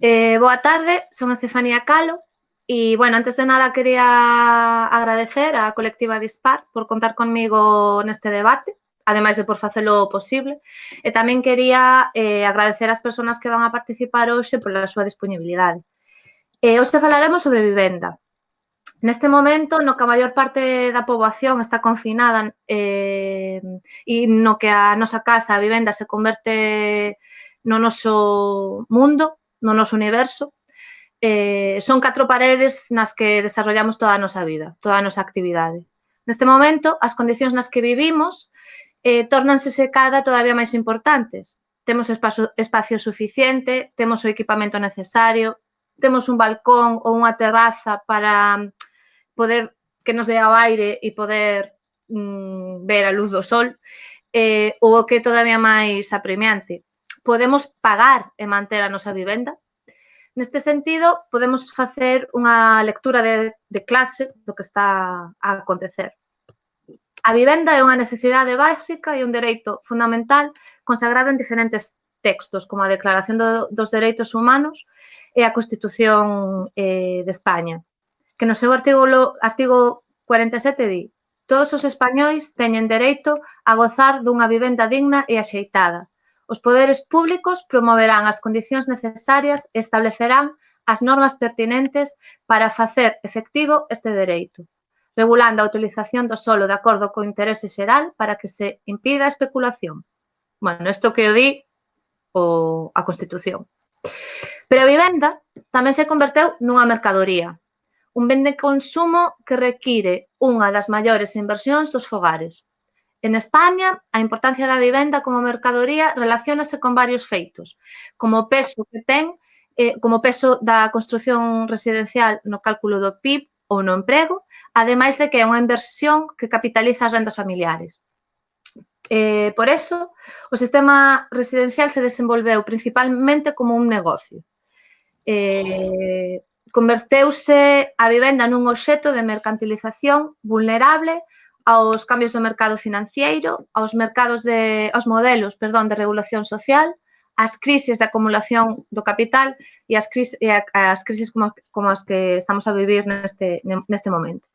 Boa tarde, son Estefanía Calo e, bueno, antes de nada quería agradecer á colectiva Dispar por contar conmigo neste debate, ademais de por facelo posible, e tamén quería agradecer ás persoas que van a participar hoxe pola súa disponibilidade. Hoxe falaremos sobre vivenda. Neste momento, no que a maior parte da poboación está confinada e no que a nosa casa, a vivenda, se converte no noso mundo, no noso universo, son 4 paredes nas que desarrollamos toda a nosa vida, toda a nosa actividade. Neste momento, as condicións nas que vivimos tórnanse se cadra todavía máis importantes. Temos espacio suficiente, temos o equipamento necesario, temos un balcón ou unha terraza para poder que nos dé ao aire e poder ver a luz do sol, ou o que é todavía máis apremiante, podemos pagar e manter a nosa vivenda. Neste sentido, podemos facer unha lectura de clase do que está a acontecer. A vivenda é unha necesidade básica e un dereito fundamental consagrado en diferentes textos, como a Declaración dos Dereitos Humanos e a Constitución de España, que no seu artigo 47 di: todos os españois teñen dereito a gozar dunha vivenda digna e axeitada. Os poderes públicos promoverán as condicións necesarias e establecerán as normas pertinentes para facer efectivo este dereito, regulando a utilización do solo de acordo co interese xeral para que se impida a especulación. Bueno, isto que o di a Constitución. Pero a vivenda tamén se converteu nunha mercadoría, un ben de consumo que require unha das maiores inversións dos fogares. En España, a importancia da vivenda como mercadoría relaciónase con varios feitos, como o peso que ten, como o peso da construción residencial no cálculo do PIB ou no emprego, ademais de que é unha inversión que capitaliza as rendas familiares. Por eso, o sistema residencial se desenvolveu principalmente como un negocio. Converteuse a vivenda nun obxecto de mercantilización vulnerable aos cambios do mercado financiero, aos modelos de regulación social, ás crises de acumulación do capital e ás crises como as que estamos a vivir neste momento.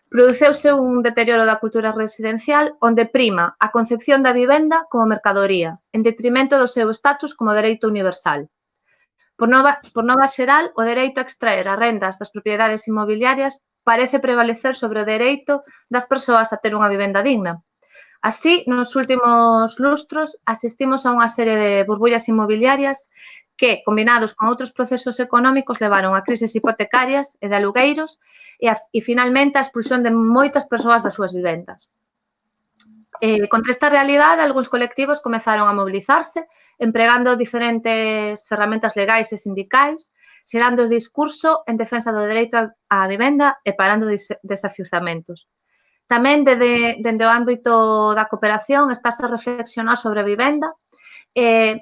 Produceuse un deterioro da cultura residencial onde prima a concepción da vivenda como mercadoría, en detrimento do seu status como dereito universal. Por norma xeral, o dereito a extraer as rendas das propiedades inmobiliarias parece prevalecer sobre o dereito das persoas a ter unha vivenda digna. Así, nos últimos lustros, asistimos a unha serie de burbullas inmobiliarias que, combinados con outros procesos económicos, levaron a crises hipotecarias e de alugueiros e, finalmente, a expulsión de moitas persoas das súas vivendas. Contra esta realidade, algúns colectivos comezaron a mobilizarse empregando diferentes ferramentas legais e sindicais, xerando o discurso en defensa do dereito á vivenda e parando desafiuzamentos. Tamén, dende o ámbito da cooperación, estáse a reflexionar sobre a vivenda,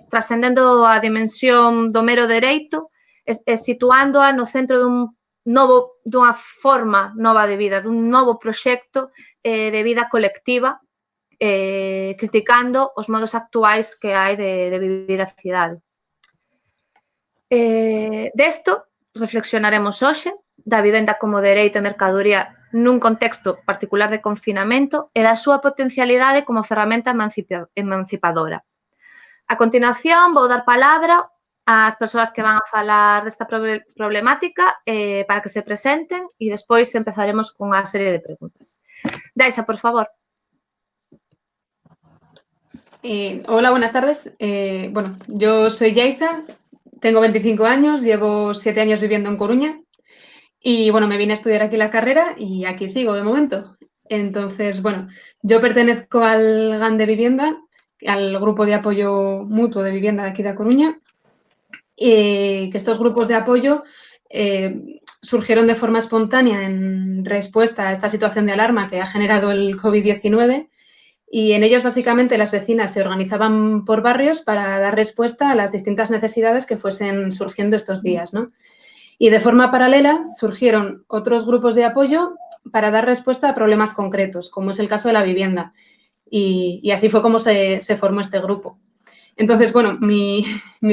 trascendendo a dimensión do mero dereito e situándoa no centro dunha forma nova de vida, dun novo proxecto de vida colectiva, criticando os modos actuais que hai de vivir a cidade. Desto reflexionaremos hoxe, da vivenda como dereito e mercadoría nun contexto particular de confinamento e da súa potencialidade como ferramenta emancipadora. A continuación, vou dar palabra ás persoas que van a falar desta problemática para que se presenten e despois empezaremos cunha serie de preguntas. Daisa, por favor. Hola, buenas tardes. Bueno, yo soy Yaiza, tengo 25 años, llevo 7 años viviendo en Coruña y, bueno, me vine a estudiar aquí la carrera y aquí sigo de momento. Entonces, bueno, yo pertenezco al GAN de Vivienda, al grupo de apoyo mutuo de vivienda de aquí de Coruña, y que estos grupos de apoyo surgieron de forma espontánea en respuesta a esta situación de alarma que ha generado el COVID-19. Y en ellos, básicamente, las vecinas se organizaban por barrios para dar respuesta a las distintas necesidades que fuesen surgiendo estos días, ¿no? Y de forma paralela surgieron otros grupos de apoyo para dar respuesta a problemas concretos, como es el caso de la vivienda. Y así fue como se formó este grupo. Entonces, bueno, mi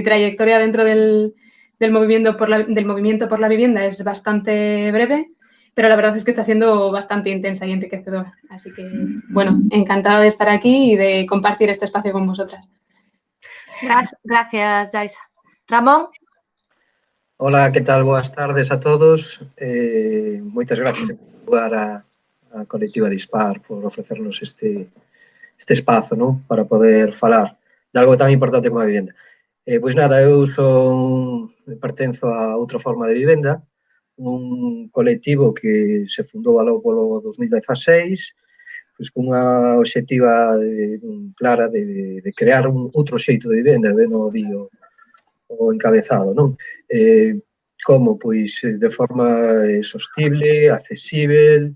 trayectoria dentro del del movimiento por la vivienda es bastante breve, pero la verdad es que está siendo bastante intensa y enriquecedora. Así que, bueno, encantada de estar aquí y de compartir este espacio con vosotras. Gracias, Yaisa. Ramón? Hola, que tal? Boas tardes a todos. Moitas gracias en primeiro lugar a Colectiva Dispar por ofrecernos este espazo, non? Para poder falar de algo tan importante como a vivenda. Pois nada, eu pertenzo a outra forma de vivenda, un colectivo que se fundou aló polo 2016, pois cunha obxectiva clara de crear un outro xeito de vivenda, de non o encabezado, non? Como? Pois de forma sostible, accesible,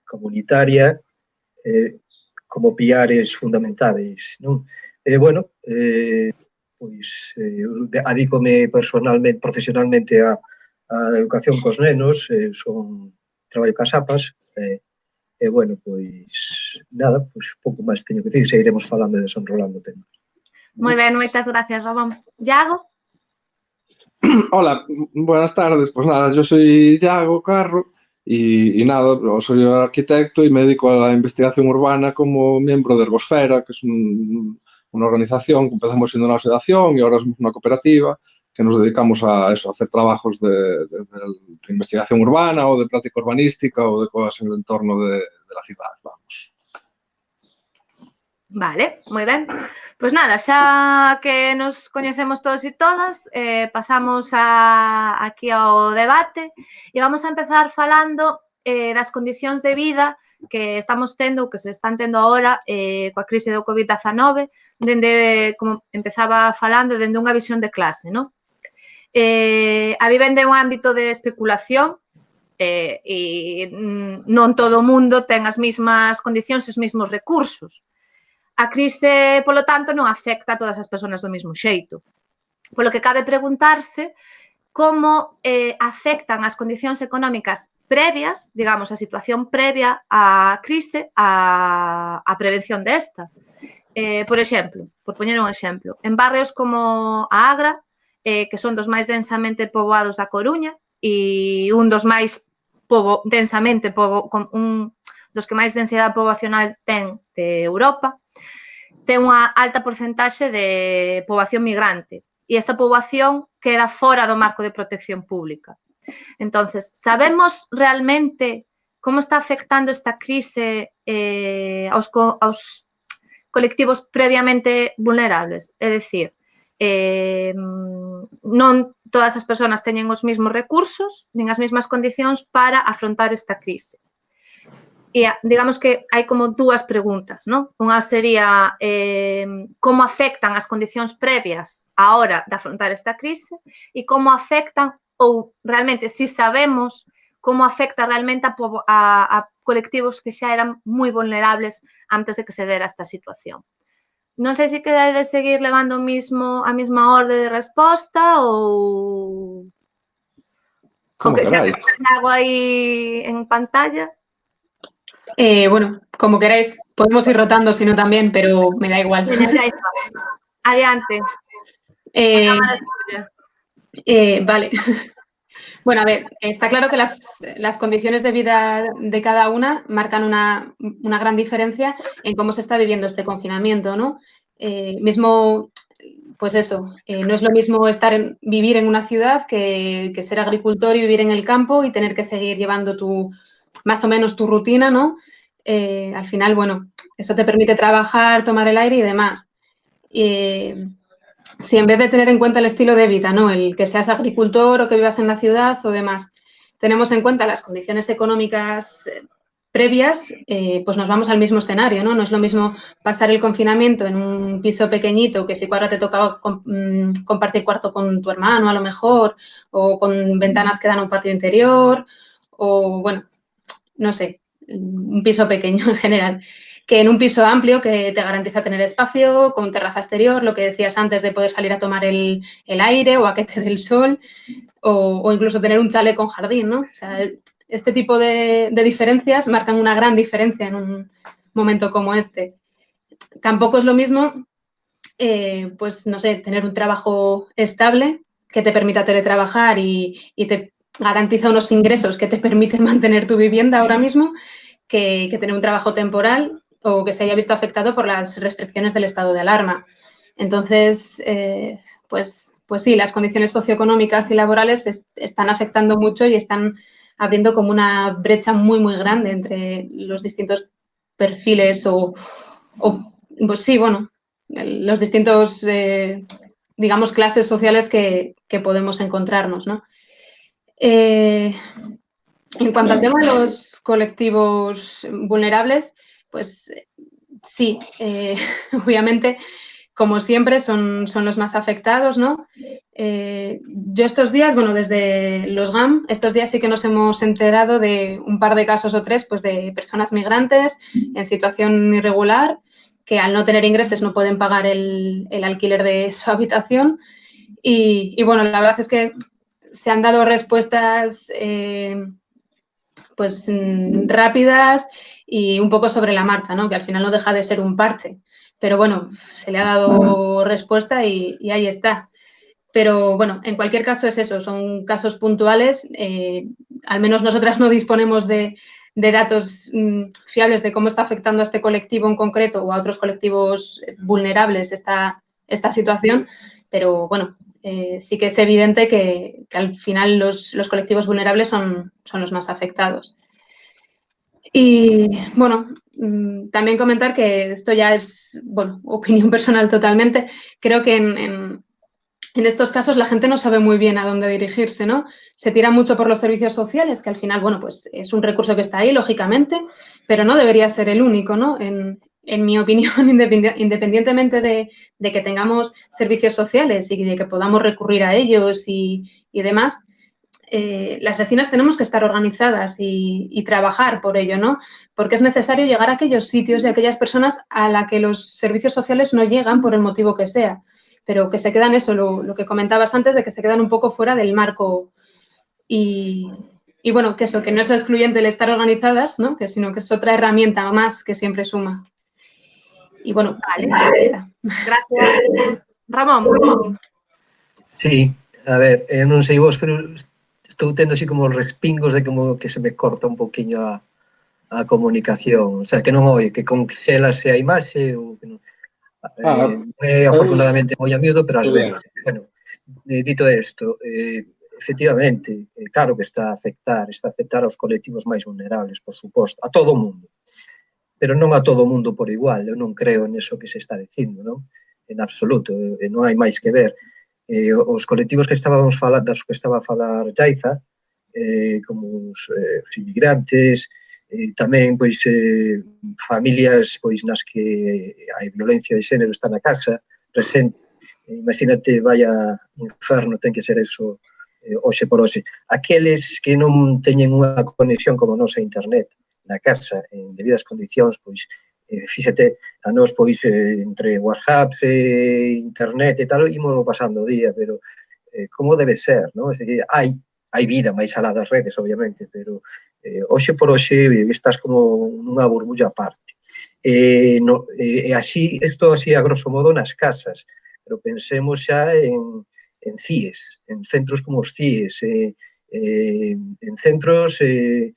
comunitaria, como piares fundamentais, non? Bueno, pois adícome personalmente, profesionalmente a educación cos nenos, traballo cas APAS, bueno, pois nada, pois pouco máis teño que dicir, seguiremos falando e desenrolando temas. Moi ben, moitas gracias, Ramón. Iago? Hola, buenas tardes. Pues nada, yo soy Yago Carro y nada, soy arquitecto y me dedico a la investigación urbana como miembro de Ergosfera, que es una organización que empezamos siendo una asociación y ahora somos una cooperativa que nos dedicamos a eso, a hacer trabajos de investigación urbana o de práctica urbanística o de cosas en el entorno de la ciudad, vamos. Vale, moi ben. Pois nada, xa que nos coñecemos todos e todas, pasamos aquí ao debate e vamos a empezar falando das condicións de vida que estamos tendo, que se están tendo agora coa crise do COVID-19, dende, como empezaba falando, dende unha visión de clase, non? A vivenda é un ámbito de especulación e non todo o mundo ten as mesmas condicións e os mesmos recursos. A crise, polo tanto, non afecta a todas as persoas do mesmo xeito. Polo que cabe preguntarse como afectan as condicións económicas previas, digamos, a situación previa á crise, a prevención desta. Por exemplo, por poñer un exemplo, en barrios como a Agra, que son dos máis densamente poboados da Coruña e un dos máis dos que máis densidade poboacional ten de Europa, ten unha alta porcentaxe de poboación migrante e esta poboación queda fora do marco de protección pública. Entonces, sabemos realmente como está afectando esta crise aos colectivos previamente vulnerables? É dicir, non todas as persoas teñen os mesmos recursos nin as mesmas condicións para afrontar esta crise. E digamos que hai como dúas preguntas, non? Unha sería como afectan as condicións previas á hora de afrontar esta crise e como afectan, ou realmente, si sabemos como afecta realmente a colectivos que xa eran moi vulnerables antes de que se dera esta situación. Non sei se queredes seguir levando a mesma orde de resposta ou... Como que xa queráis. algo aí en pantalla. Bueno, como queráis, podemos ir rotando, si no también, pero me da igual. Adiante. Vale. Bueno, a ver, está claro que las condiciones de vida de cada una marcan una gran diferencia en cómo se está viviendo este confinamiento, ¿no? Pues eso, no es lo mismo vivir en una ciudad que ser agricultor y vivir en el campo y tener que seguir llevando más o menos tu rutina, ¿no? Al final, bueno, eso te permite trabajar, tomar el aire y demás. Si en vez de tener en cuenta el estilo de vida, ¿no? El que seas agricultor o que vivas en la ciudad o demás, tenemos en cuenta las condiciones económicas previas, pues nos vamos al mismo escenario, ¿no? No es lo mismo pasar el confinamiento en un piso pequeñito que si ahora te toca compartir cuarto con tu hermano a lo mejor, o con ventanas que dan a un patio interior, o bueno, no sé, un piso pequeño en general, que en un piso amplio que te garantiza tener espacio, con terraza exterior, lo que decías antes de poder salir a tomar el aire o a que te dé el sol, o incluso tener un chalet con jardín, ¿no? O sea, este tipo de diferencias marcan una gran diferencia en un momento como este. Tampoco es lo mismo pues no sé, tener un trabajo estable que te permita teletrabajar y te garantiza unos ingresos que te permiten mantener tu vivienda ahora mismo, que tener un trabajo temporal o que se haya visto afectado por las restricciones del estado de alarma. Entonces, pues sí, las condiciones socioeconómicas y laborales están afectando mucho y están abriendo como una brecha muy, muy grande entre los distintos perfiles o pues sí, bueno, los distintos, digamos, clases sociales que podemos encontrarnos, ¿no? En cuanto al tema de los colectivos vulnerables, pues sí, obviamente, como siempre, son los más afectados, ¿no? Yo estos días, bueno, desde los GAM, estos días sí que nos hemos enterado de un par de casos o tres, pues de personas migrantes en situación irregular que al no tener ingresos no pueden pagar el alquiler de su habitación. Y bueno, la verdad es que se han dado respuestas pues rápidas y un poco sobre la marcha, ¿no? Que al final no deja de ser un parche. Pero bueno, se le ha dado respuesta y ahí está. Pero bueno, en cualquier caso es eso, son casos puntuales. Al menos nosotras no disponemos de datos fiables de cómo está afectando a este colectivo en concreto o a otros colectivos vulnerables esta situación. Pero bueno, sí que es evidente que al final los colectivos vulnerables son los más afectados. Y bueno, también comentar que esto ya es, bueno, opinión personal totalmente. Creo que en estos casos la gente no sabe muy bien a dónde dirigirse, ¿no? Se tira mucho por los servicios sociales, que al final, bueno, pues es un recurso que está ahí, lógicamente, pero no debería ser el único, ¿no? En mi opinión, independientemente de que tengamos servicios sociales y de que podamos recurrir a ellos y demás, las vecinas tenemos que estar organizadas y trabajar por ello, ¿no? Porque es necesario llegar a aquellos sitios y a aquellas personas a las que los servicios sociales no llegan por el motivo que sea, pero que se quedan eso, lo que comentabas antes, de que se quedan un poco fuera del marco y bueno, que eso, que no es excluyente el estar organizadas, ¿no? Sino que es otra herramienta más que siempre suma. Y bueno, vale. Gracias. Ramón. Sí, a ver, non sei vos, pero estou tendo así como respingos de como que se me corta un poquinho a comunicación, o sea, que non oi, que congelase a imaxe ou que non, afortunadamente moi a miúdo, pero ás veces, bueno, dito isto, efectivamente, claro que está a afectar aos colectivos máis vulnerables, por suposto, a todo o mundo, pero non a todo o mundo por igual, eu non creo neso que se está dicindo, non? En absoluto, non hai máis que ver. Os colectivos que estábamos falando, das que estaba a falar Yaiza, como os inmigrantes, tamén pois familias pois nas que a violencia de xénero está na casa, presente. Imagínate, vaya inferno ten que ser eso hoxe por hoxe. Aqueles que non teñen unha conexión como nos a internet na casa en debidas condicións, pois fíxate, a nós pois entre WhatsApp e internet e tal, ímolo pasando o día, pero como debe ser, non? É dicir, hai vida máis alá das redes, obviamente, pero hoxe por hoxe estás como nunha burbulla aparte. E así, isto así a grosso modo nas casas, pero pensemos xa en CIES, en centros como os CIES, en centros de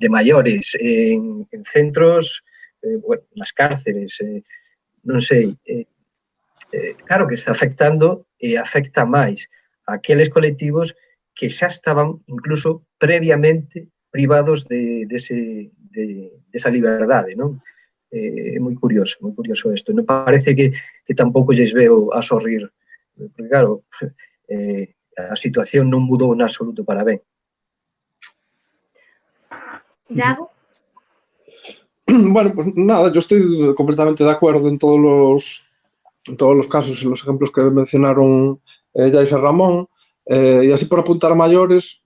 maiores, en centros, bueno, nas cárceres, non sei, claro que está afectando e afecta máis a aqueles colectivos que xa estaban incluso previamente privados desa liberdade, non? É moi curioso isto. Non parece que tampouco lles veo a sorrir, porque claro, a situación non mudou en absoluto para ben. Iago? Bueno, pues nada, yo estoy completamente de acuerdo en todos los casos y los ejemplos que mencionaron Yaiza y Ramón. Y así por apuntar a mayores,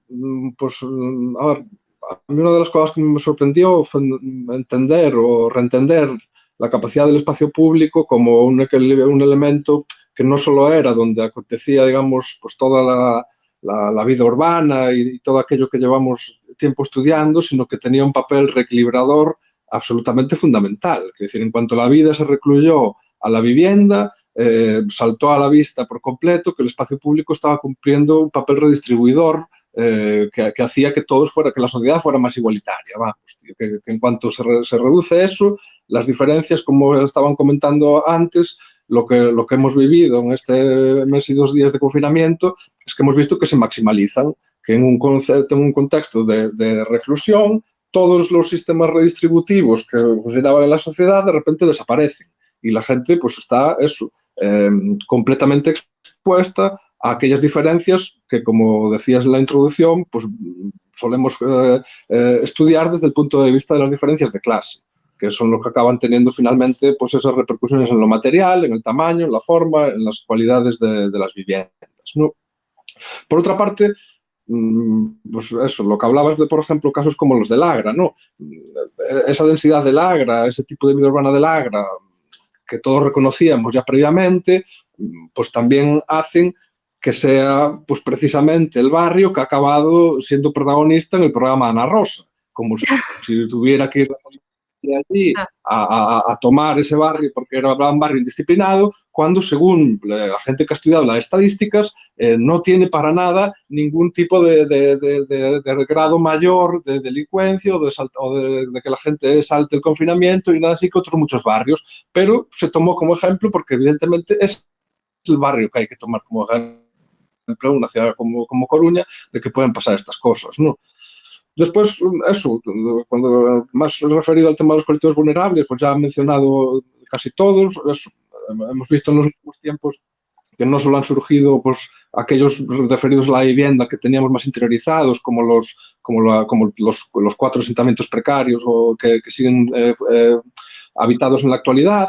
pues a ver, a mí una de las cosas que me sorprendió fue entender o reentender la capacidad del espacio público como un elemento que no solo era donde acontecía, digamos, pues toda la vida urbana y todo aquello que llevamos tiempo estudiando, sino que tenía un papel reequilibrador absolutamente fundamental. Es decir, en cuanto la vida se recluyó a la vivienda, saltó a la vista por completo que el espacio público estaba cumpliendo un papel redistribuidor que hacía que que la sociedad fuera más igualitaria. Vamos, tío, que en cuanto se reduce eso, las diferencias, como estaban comentando antes, lo que hemos vivido en este mes y 2 días de confinamiento es que hemos visto que se maximalizan, que en un contexto de reclusión, todos los sistemas redistributivos que funcionaban en la sociedad de repente desaparecen y la gente pues está completamente expuesta a aquellas diferencias que, como decías en la introducción, pues solemos estudiar desde el punto de vista de las diferencias de clase, que son los que acaban teniendo finalmente pues esas repercusiones en lo material, en el tamaño, en la forma, en las cualidades de las viviendas, ¿no? Por otra parte, pues eso, lo que hablabas de, por ejemplo, casos como los del Agra, ¿no? Esa densidad del Agra, ese tipo de vida urbana del Agra, que todos reconocíamos ya previamente, pues también hacen que sea pues precisamente el barrio que ha acabado siendo protagonista en el programa Ana Rosa, como si tuviera que ir la policía allí a tomar ese barrio porque era un barrio indisciplinado, cuando según la gente que ha estudiado las estadísticas no tiene para nada ningún tipo de grado mayor de delincuencia o de que la gente salte el confinamiento y nada así que otros muchos barrios, pero se tomó como ejemplo porque evidentemente es el barrio que hay que tomar como ejemplo en una ciudad como Coruña, de que pueden pasar estas cosas, ¿no? Después, eso, cuando más referido al tema de los colectivos vulnerables, pues ya han mencionado casi todos, eso, hemos visto en los últimos tiempos que no solo han surgido pues, aquellos referidos a la vivienda que teníamos más interiorizados, como los 4 asentamientos precarios o que siguen habitados en la actualidad,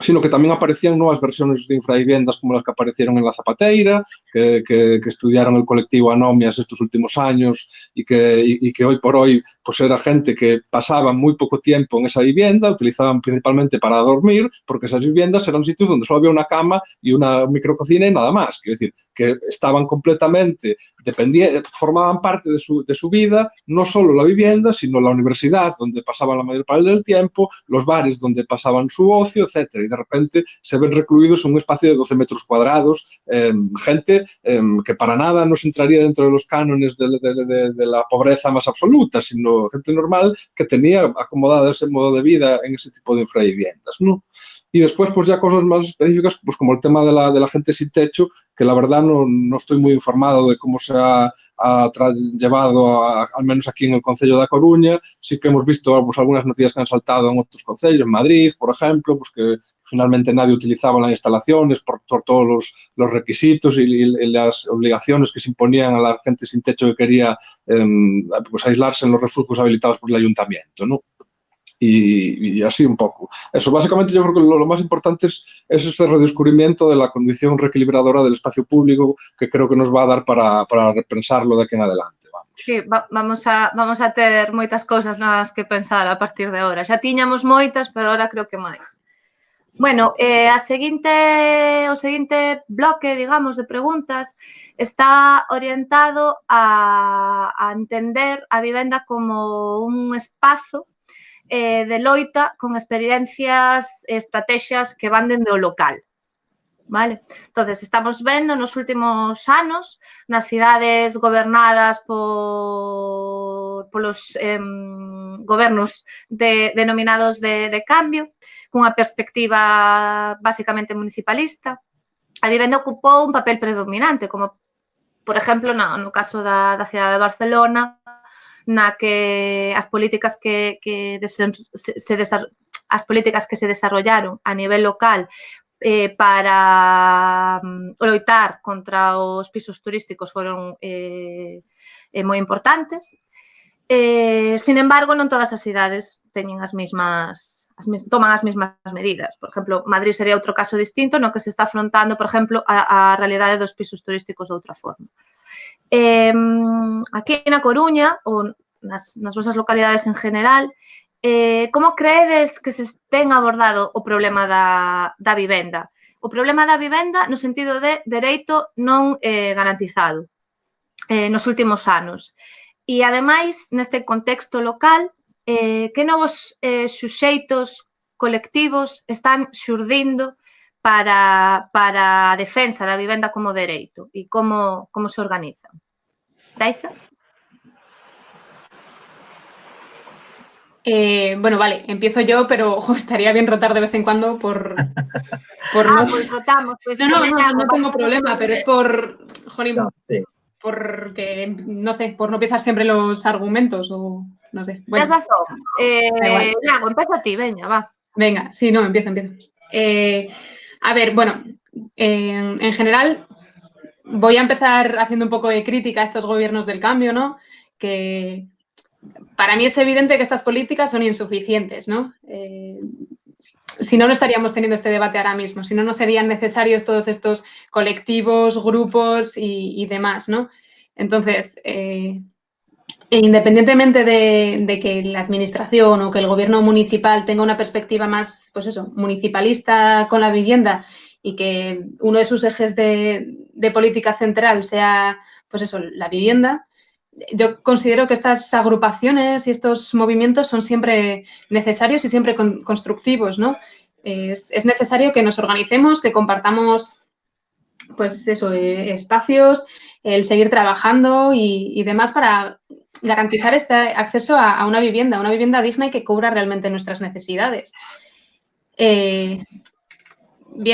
sino que también aparecían nuevas versiones de infraviviendas como las que aparecieron en La Zapateira, que estudiaron el colectivo Anomias estos últimos años y que hoy por hoy pues era gente que pasaba muy poco tiempo en esa vivienda, utilizaban principalmente para dormir, porque esas viviendas eran sitios donde solo había una cama y una micrococina y nada más. Quiero decir, que estaban completamente dependientes, formaban parte de su vida, no solo la vivienda, sino la universidad, donde pasaban la mayor parte del tiempo, los bares donde pasaban su ocio, etcétera. De repente se ven recluidos en un espacio de 12 metros cuadrados, gente que para nada nos entraría dentro de los cánones de la pobreza más absoluta, sino gente normal que tenía acomodado ese modo de vida en ese tipo de infraviviendas, ¿no? Y después, pues ya cosas más específicas, pues como el tema de la gente sin techo, que la verdad no estoy muy informado de cómo se ha llevado, al menos aquí en el Concello da Coruña. Sí que hemos visto pues, algunas noticias que han saltado en otros concellos, en Madrid, por ejemplo, pues que finalmente nadie utilizaba las instalaciones por todos los requisitos y las obligaciones que se imponían a la gente sin techo que quería pues aislarse en los refugios habilitados por el ayuntamiento, ¿no? Y así un poco. Eso, básicamente yo creo que lo más importante es ese redescubrimiento de la condición reequilibradora del espacio público que creo que nos va a dar para repensarlo de aquí en adelante. Vamos. Sí, vamos a ter moitas cousas nas que pensar a partir de ahora. Xa tiñamos moitas, pero ahora creo que máis. Bueno, o seguinte bloque, digamos, de preguntas está orientado a entender a vivenda como un espazo de loita con experiencias e estrategias que van dende o local. Vale? Entonces, estamos vendo nos últimos anos nas cidades gobernadas polos gobernos denominados de cambio, cunha perspectiva basicamente municipalista, a vivenda ocupou un papel predominante, como, por exemplo, no caso da cidade de Barcelona, na que as políticas que se desarrollaron a nivel local para loitar contra os pisos turísticos foron moi importantes. Sin embargo, non todas as cidades teñen toman as mesmas medidas. Por exemplo, Madrid sería outro caso distinto no que se está afrontando, por exemplo, a realidade dos pisos turísticos de outra forma. Aquí na Coruña, ou nas vosas localidades en general, como creedes que se ten abordado o problema da vivenda? O problema da vivenda no sentido de dereito non garantizado nos últimos anos. E, ademais, neste contexto local, que novos suxeitos colectivos están xurdindo para a defensa da vivenda como dereito e como se organizan? Daiza? Bueno, vale, empiezo yo, pero ojo, estaría bien rotar de vez en cuando por no... Pois rotamos. No tengo problema, pero es por... Jolín, No, sí. porque, no sé, por no pisar siempre los argumentos o no sé. Bueno, Tens razón. da igual. Iago, empeza ti, veña, va. Venga, sí, no, empiezo. A ver, bueno, en general voy a empezar haciendo un poco de crítica a estos gobiernos del cambio, ¿no? Que para mí es evidente que estas políticas son insuficientes, ¿no? Si no, no estaríamos teniendo este debate ahora mismo, si no, no serían necesarios todos estos colectivos, grupos y demás, ¿no? Entonces, independientemente de que la administración o que el gobierno municipal tenga una perspectiva más, pues eso, municipalista con la vivienda y que uno de sus ejes de política central sea, pues eso, la vivienda, yo considero que estas agrupaciones y estos movimientos son siempre necesarios y siempre constructivos, ¿no? Es necesario que nos organicemos, que compartamos, pues eso, espacios, el seguir trabajando y demás para garantizar este acceso a una vivienda digna y que cubra realmente nuestras necesidades. Bien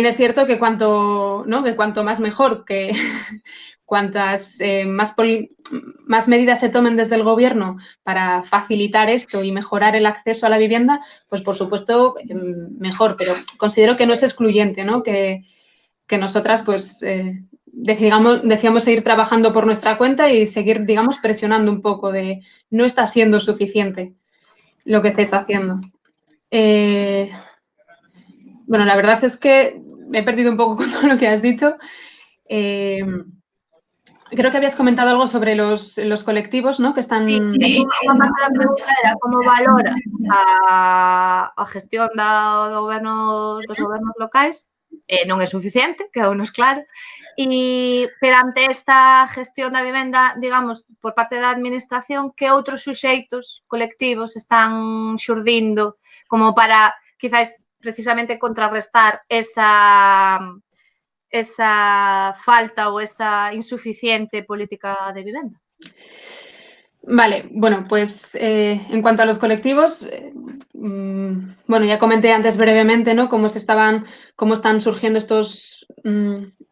es cierto que cuanto más mejor, que cuantas más medidas se tomen desde el gobierno para facilitar esto y mejorar el acceso a la vivienda, pues por supuesto mejor, pero considero que no es excluyente, ¿no? Que nosotras pues decíamos seguir trabajando por nuestra cuenta y seguir, digamos, presionando un poco de no está siendo suficiente lo que estáis haciendo. Bueno, la verdad es que me he perdido un poco con todo lo que has dicho. Creo que habías comentado algo sobre los colectivos, ¿no? Que están... Sí, unha parte da pregunta era como valoras a gestión dos gobernos locais, non é suficiente, quedounos claro, e perante esta gestión da vivenda, digamos, por parte da administración, que outros suxeitos colectivos están xurdindo como para, quizáis, precisamente contrarrestar esa falta ou esa insuficiente política de vivenda? Vale, bueno, pues en cuanto a los colectivos, bueno, ya comenté antes brevemente, ¿no? Cómo están surgiendo estos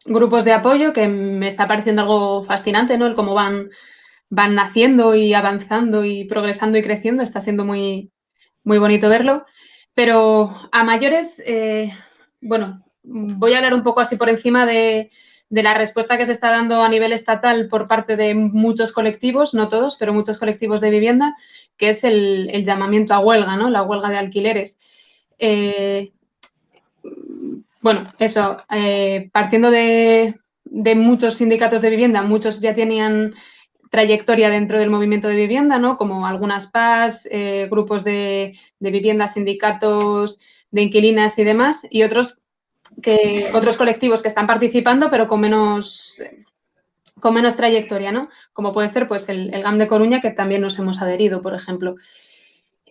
grupos de apoyo, que me está pareciendo algo fascinante, ¿no? El cómo van naciendo y avanzando y progresando y creciendo, está siendo muy, muy bonito verlo. Pero a mayores, bueno, voy a hablar un poco así por encima de la respuesta que se está dando a nivel estatal por parte de muchos colectivos, no todos, pero muchos colectivos de vivienda, que es el llamamiento a huelga, ¿no? La huelga de alquileres. Bueno, eso, partiendo de muchos sindicatos de vivienda, muchos ya tenían trayectoria dentro del movimiento de vivienda, ¿no? Como algunas PAS, grupos de vivienda, sindicatos de inquilinas y demás, y otros colectivos que están participando, pero con menos trayectoria, ¿no? Como puede ser pues el GAM de Coruña, que también nos hemos adherido, por ejemplo.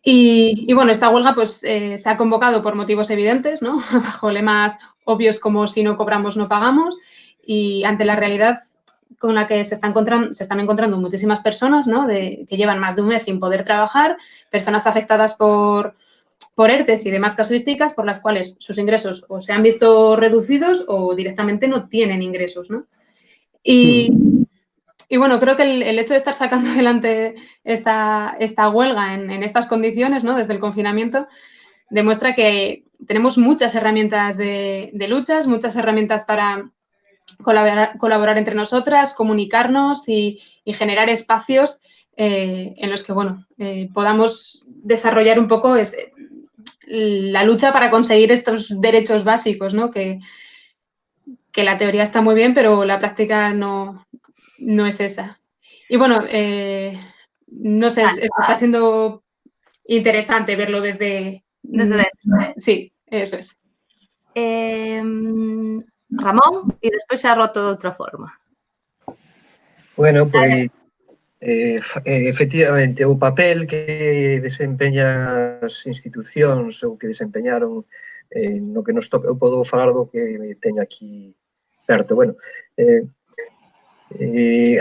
Y bueno, esta huelga pues se ha convocado por motivos evidentes, ¿no? Bajo lemas obvios como si no cobramos no pagamos, y ante la realidad con la que se están encontrando muchísimas personas, ¿no? Que llevan más de un mes sin poder trabajar, personas afectadas por ERTEs y demás casuísticas por las cuales sus ingresos o se han visto reducidos o directamente no tienen ingresos, ¿no? Y bueno, creo que el hecho de estar sacando adelante esta huelga en estas condiciones, ¿no? Desde el confinamiento, demuestra que tenemos muchas herramientas de luchas, muchas herramientas para colaborar entre nosotras, comunicarnos y generar espacios en los que, bueno, podamos desarrollar un poco la lucha para conseguir estos derechos básicos, ¿no? Que la teoría está muy bien, pero la práctica no es esa. Y bueno, no sé, está siendo interesante verlo desde dentro. Sí, eso es. Ramón, e despois xa roto de outra forma. Bueno, pois Efectivamente, o papel que desempeñan as institucións ou que desempeñaron no que nos toca, eu podo falar do que teño aquí perto. Bueno,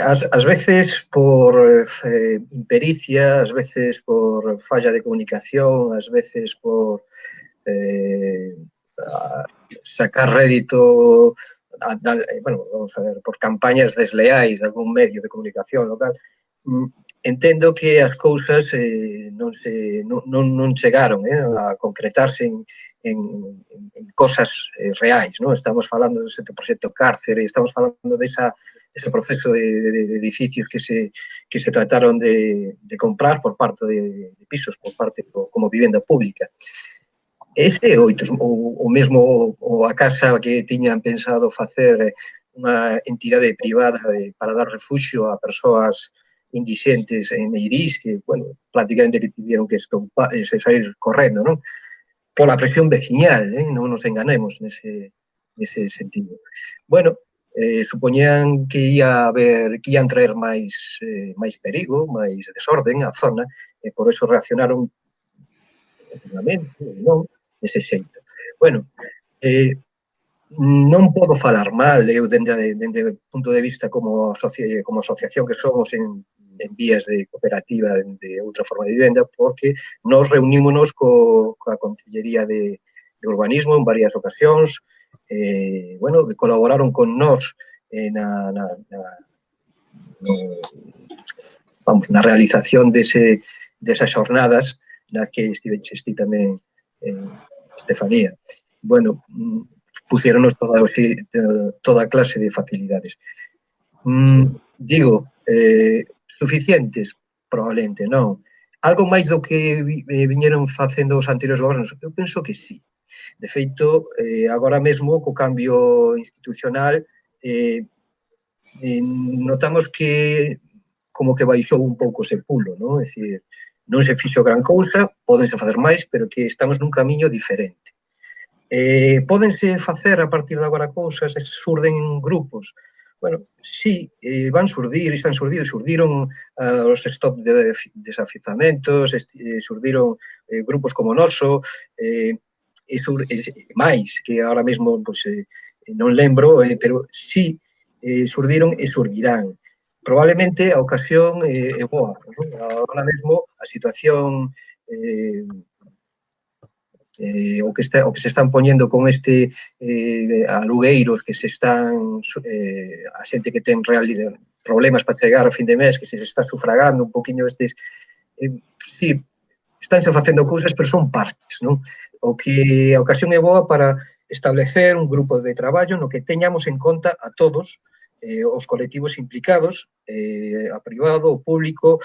ás veces por impericia, ás veces por falla de comunicación, ás veces por sacar rédito, bueno, vamos a ver, por campañas desleais de algún medio de comunicación local, entendo que as cousas non chegaron a concretarse en cosas reais, non? Estamos falando dese proxecto Cárcere, estamos falando ese proceso de edificios que se trataron de comprar por parte de pisos, por parte como vivenda pública. Ese o mesmo a casa que tiñan pensado facer unha entidade privada para dar refuxio a persoas indixentes en Meirís, que, bueno, prácticamente que tiveron que sair correndo, non? Pola presión veciñal, non nos enganemos nese sentido. Bueno, supoñían que ian traer máis perigo, máis desorden á zona, e por eso reaccionaron non dese xeito. Bueno, non podo falar mal, eu dende o punto de vista como asociación que somos en vías de cooperativa de outra forma de vivenda, porque nos reunímonos coa Consellería de Urbanismo en varias ocasións, bueno, que colaboraron con nós na realización desas xornadas na que estiveches ti tamén, Estefanía. Bueno, puxéronos toda clase de facilidades. Digo, suficientes? Probablemente non. Algo máis do que viñeron facendo os anteriores gobernos? Eu penso que sí. De feito, agora mesmo, co cambio institucional, notamos que como que baixou un pouco ese pulo, non? É dicir, non se fixo gran cousa, pódense facer máis, pero que estamos nun camiño diferente. Pódense facer a partir de agora cousas, surden grupos. Bueno, sí, van surdir, están surdidos, surdiron os stop de desafizamentos, surdiron grupos como Noso, e máis, que agora mesmo non lembro, pero sí, surdiron e surdirán. Probablemente a ocasión é boa. Agora mesmo a situación o que se están poñendo con alugueiros que se están a xente que ten problemas para chegar a fin de mes, que se está sufragando un poquinho estes sí, estánse facendo cousas, pero son partes, non? O que a ocasión é boa para establecer un grupo de traballo no que teñamos en conta a todos os colectivos implicados, a privado, o público,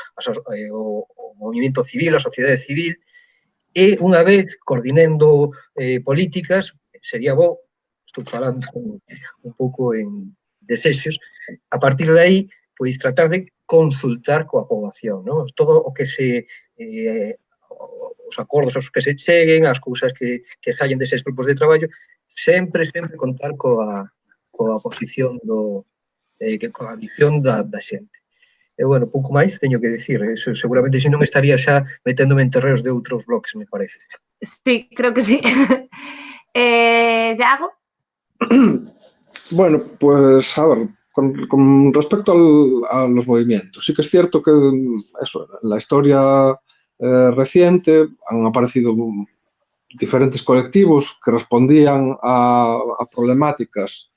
o movimento civil, a sociedade civil, e unha vez coordinando políticas, sería bo, estou falando un pouco en desexos, a partir de aí, pois tratar de consultar coa poboación, non? Todo o que os acordos aos que se cheguen, as cousas que saien deses grupos de traballo, sempre contar coa posición coa visión da xente. E, bueno, pouco máis teño que dicir. Seguramente, se non estaría xa meténdome en terreos de outros bloques, me parece. Sí, creo que sí. Iago? Bueno, pues a ver, con respecto a los movimientos, sí que es cierto que eso, en la historia reciente han aparecido diferentes colectivos que respondían a problemáticas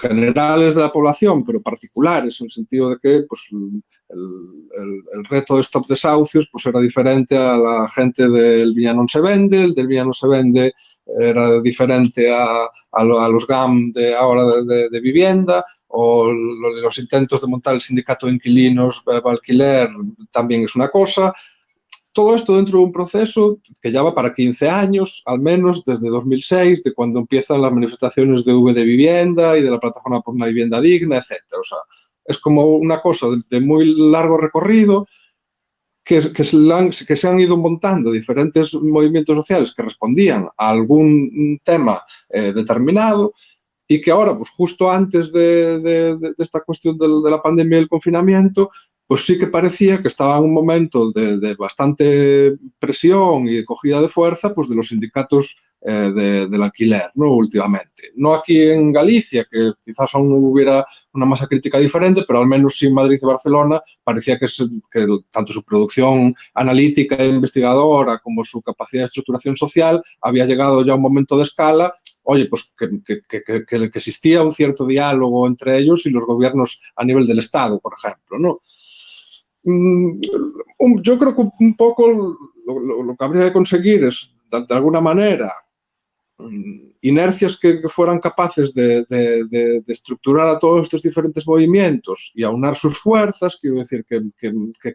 generales de la población, pero particulares, en el sentido de que pues, el reto de Stop Desahucios pues, era diferente a la gente del Viña Non se vende, el del Viña Non se vende era diferente a los GAM de ahora de vivienda, o los intentos de montar el sindicato de inquilinos para alquiler también es una cosa. Todo esto dentro de un proceso que ya va para 15 años, al menos desde 2006, de cuando empiezan las manifestaciones de V de Vivienda y de la Plataforma por una Vivienda Digna, etc. O sea, es como una cosa de muy largo recorrido que se han ido montando diferentes movimientos sociales que respondían a algún tema determinado y que ahora, pues justo antes de esta cuestión de la pandemia y el confinamiento, pues sí que parecía que estaba en un momento de bastante presión y de cogida de fuerza, pues de los sindicatos del alquiler, ¿no? Últimamente. No aquí en Galicia, que quizás aún hubiera una masa crítica diferente, pero al menos sí en Madrid y Barcelona parecía que tanto su producción analítica e investigadora como su capacidad de estructuración social había llegado ya a un momento de escala. Oye, pues que existía un cierto diálogo entre ellos y los gobiernos a nivel del Estado, por ejemplo, ¿no? Yo creo que un poco lo que habría que conseguir es, de alguna manera, inercias que fueran capaces de estructurar a todos estos diferentes movimientos y aunar sus fuerzas, quiero decir, que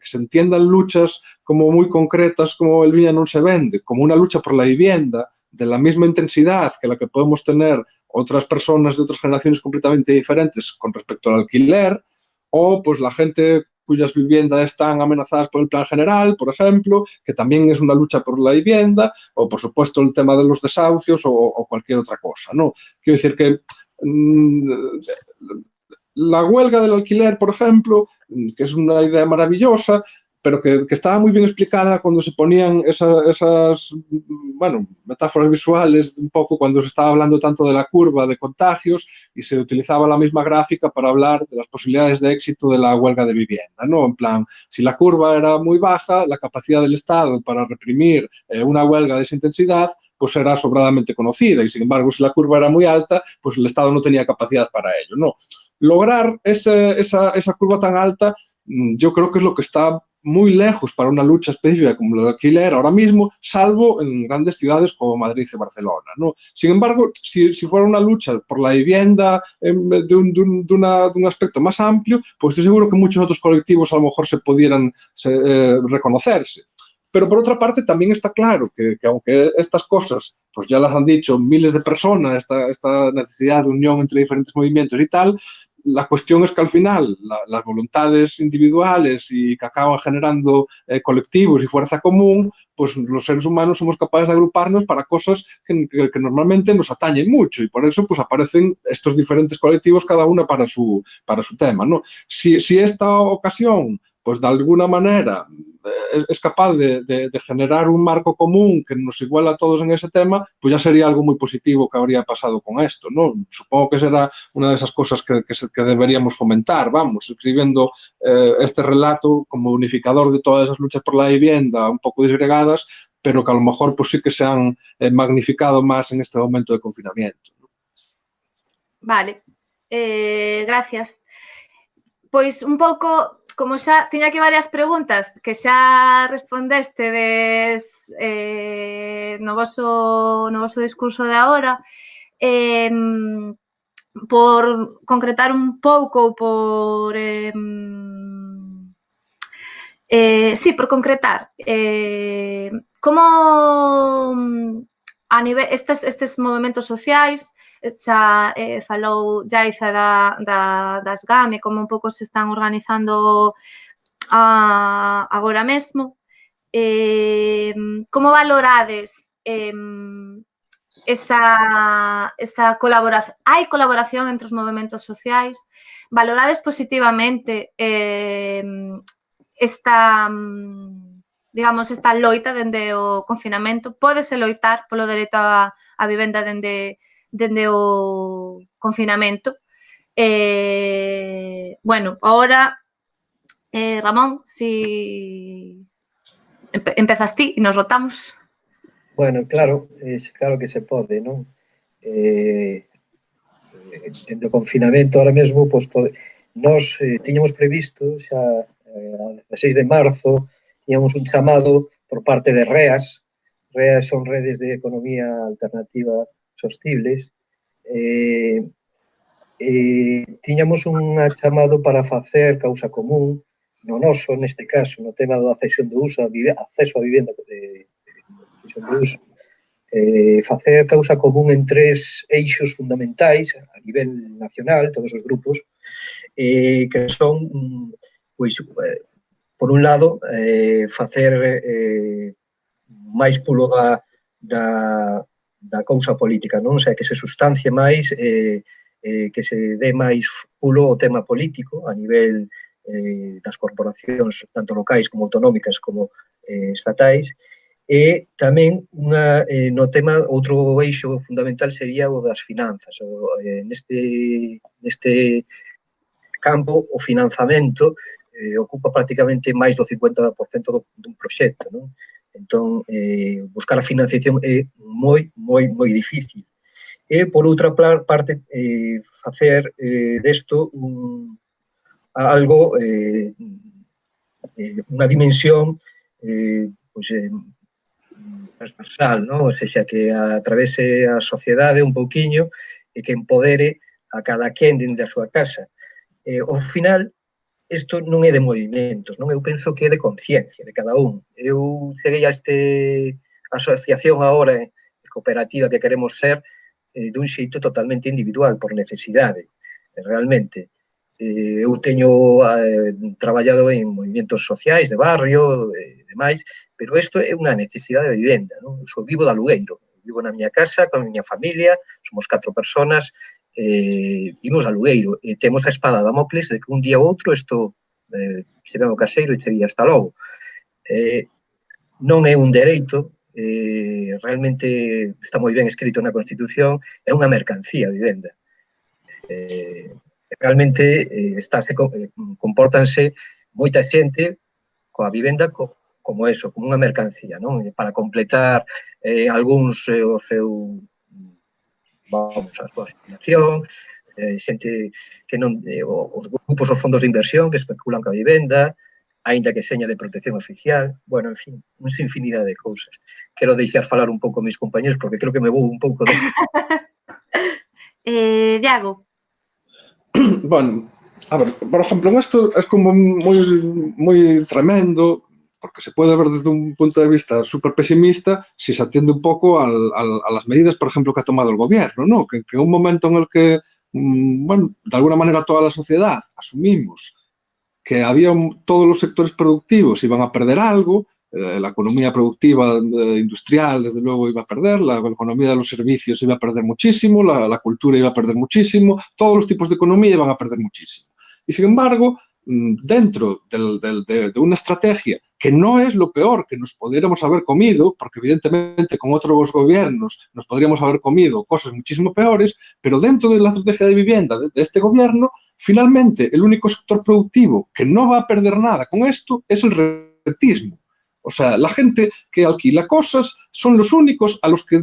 se entiendan luchas como muy concretas como el Viña non se vende, como una lucha por la vivienda de la misma intensidad que la que podemos tener otras personas de otras generaciones completamente diferentes con respecto al alquiler, o pues la gente cuyas viviendas están amenazadas por el Plan General, por ejemplo, que también es una lucha por la vivienda, o por supuesto el tema de los desahucios o cualquier otra cosa, ¿no? Quiero decir que la huelga del alquiler, por ejemplo, que es una idea maravillosa, pero que estaba muy bien explicada cuando se ponían esas bueno, metáforas visuales, un poco cuando se estaba hablando tanto de la curva de contagios y se utilizaba la misma gráfica para hablar de las posibilidades de éxito de la huelga de vivienda, ¿no? En plan, si la curva era muy baja, la capacidad del Estado para reprimir una huelga de esa intensidad pues era sobradamente conocida, y sin embargo, si la curva era muy alta, pues el Estado no tenía capacidad para ello, ¿no? Lograr esa curva tan alta, yo creo que es lo que está muy lejos para una lucha específica como la del alquiler ahora mismo, salvo en grandes ciudades como Madrid y Barcelona, ¿no? Sin embargo, si fuera una lucha por la vivienda de un aspecto más amplio, pues estoy seguro que muchos otros colectivos a lo mejor se pudieran reconocerse. Pero por otra parte también está claro que aunque estas cosas pues ya las han dicho miles de personas, esta necesidad de unión entre diferentes movimientos y tal, la cuestión es que al final las voluntades individuales y que acaban generando colectivos y fuerza común, pues los seres humanos somos capaces de agruparnos para cosas que normalmente nos atañen mucho, y por eso pues aparecen estos diferentes colectivos, cada uno para su tema, ¿no? Si esta ocasión pues de alguna manera es capaz de generar un marco común que nos iguala a todos en ese tema, pues ya sería algo muy positivo que habría pasado con esto, ¿no? Supongo que será una de esas cosas que deberíamos fomentar, vamos, escribiendo este relato como unificador de todas esas luchas por la vivienda un poco disgregadas, pero que a lo mejor pues sí que se han magnificado más en este momento de confinamiento, ¿no? Vale, gracias. Pois un pouco, como xa tiña aquí varias preguntas que xa respondestedes no voso discurso de agora, por concretar un pouco, por por concretar, como a nivel estes movementos sociais, xa falou Yaiza das GAME, como un pouco se están organizando agora mesmo. Como valorades esa colaboración? Hai colaboración entre os movementos sociais? Valorades positivamente esta loita dende o confinamento? Pódese loitar polo dereito á vivenda dende o confinamento? Bueno, ahora, Ramón, si empezas ti e nos rotamos. Bueno, claro, claro que se pode, non? Dentro do confinamento, ahora mesmo, pues, nós tiñamos previsto xa a 16 de marzo, tiñamos un chamado por parte de REAS. REAS son redes de economía alternativa sostibles. Tiñamos un chamado para facer causa común, no noso, neste caso, no tema da cesión de uso, acceso a vivenda de cesión de uso, facer causa común en 3 eixos fundamentais a nivel nacional, todos os grupos, que son, pois, por un lado, facer máis pulo da causa política, non? O sea, que se sustancie máis que se dé máis pulo ao tema político a nivel das corporacións, tanto locais como autonómicas como estatais, e tamén no tema, outro eixo fundamental sería o das finanzas. Neste campo, o financiamento ocupa prácticamente máis do 50% dun proxecto, non? Entón, buscar a financiación é moi difícil. E, por outra parte, facer desto algo, unha dimensión transversal, non? Ou seja, que atravese a sociedade un pouquiño e que empodere a cada quen dende a súa casa. Ao final, isto non é de movimentos, non? Eu penso que é de conciencia de cada un. Eu cheguei a asociación agora cooperativa que queremos ser dun xeito totalmente individual, por necesidade, realmente. Eu teño traballado en movimentos sociais de barrio e demais, pero isto é unha necesidade de vivenda, non? Eu vivo de alugueiro, vivo na miña casa, con a miña familia, somos 4 personas, vimos alugueiro e temos a espada de Damocles de que un día ou outro isto se ven o caseiro e sería hasta logo. Non é un dereito, realmente está moi ben escrito na Constitución, é unha mercancía a vivenda. Realmente compórtanse moita xente coa vivenda como eso, como unha mercancía, non? Para completar algúns o seu a súa asignación, xente que non, os grupos, os fondos de inversión que especulan coa vivenda, aínda que seña de protección oficial, bueno, en fin, unha infinidade de cousas. Quero deixar falar un pouco a mis compañeros porque creo que me vou un pouco de... Diago. Bueno, a ver, por ejemplo, esto es como muy tremendo, porque se puede ver desde un punto de vista súper pesimista si se atiende un poco a las medidas, por ejemplo, que ha tomado el gobierno, ¿no? Que un momento en el que, bueno, de alguna manera toda la sociedad asumimos que todos los sectores productivos iban a perder algo, la economía productiva industrial, desde luego, iba a perder, la economía de los servicios iba a perder muchísimo, la cultura iba a perder muchísimo, todos los tipos de economía iban a perder muchísimo. Y, sin embargo, dentro de una estrategia que no es lo peor que nos podríamos haber comido, porque evidentemente con otros gobiernos nos podríamos haber comido cosas muchísimo peores, pero dentro de la estrategia de vivienda de este gobierno, finalmente el único sector productivo que no va a perder nada con esto es el rentismo. O sea, la gente que alquila cosas son los únicos a los que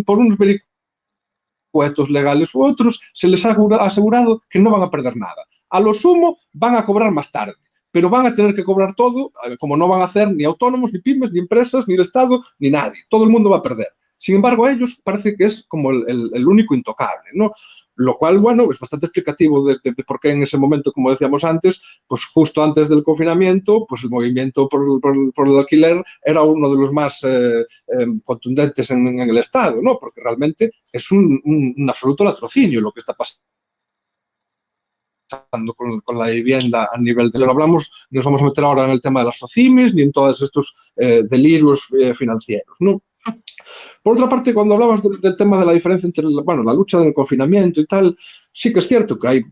por unos vericuetos legales u otros se les ha asegurado que no van a perder nada. A lo sumo van a cobrar más tarde, pero van a tener que cobrar todo, como no van a hacer ni autónomos, ni pymes, ni empresas, ni el Estado, ni nadie. Todo el mundo va a perder. Sin embargo, a ellos parece que es como el único intocable, ¿no? Lo cual, bueno, es bastante explicativo de por qué en ese momento, como decíamos antes, pues justo antes del confinamiento, pues el movimiento por el alquiler era uno de los más contundentes en el Estado, ¿no? Porque realmente es un absoluto latrocinio lo que está pasando con la vivienda a nivel de... No hablamos, nos vamos a meter ahora en el tema de las SOCIMIs ni en todos estos delirios financieros, ¿no? Por otra parte, cuando hablabas del tema de la diferencia entre la lucha del confinamiento y tal, sí que es cierto que hay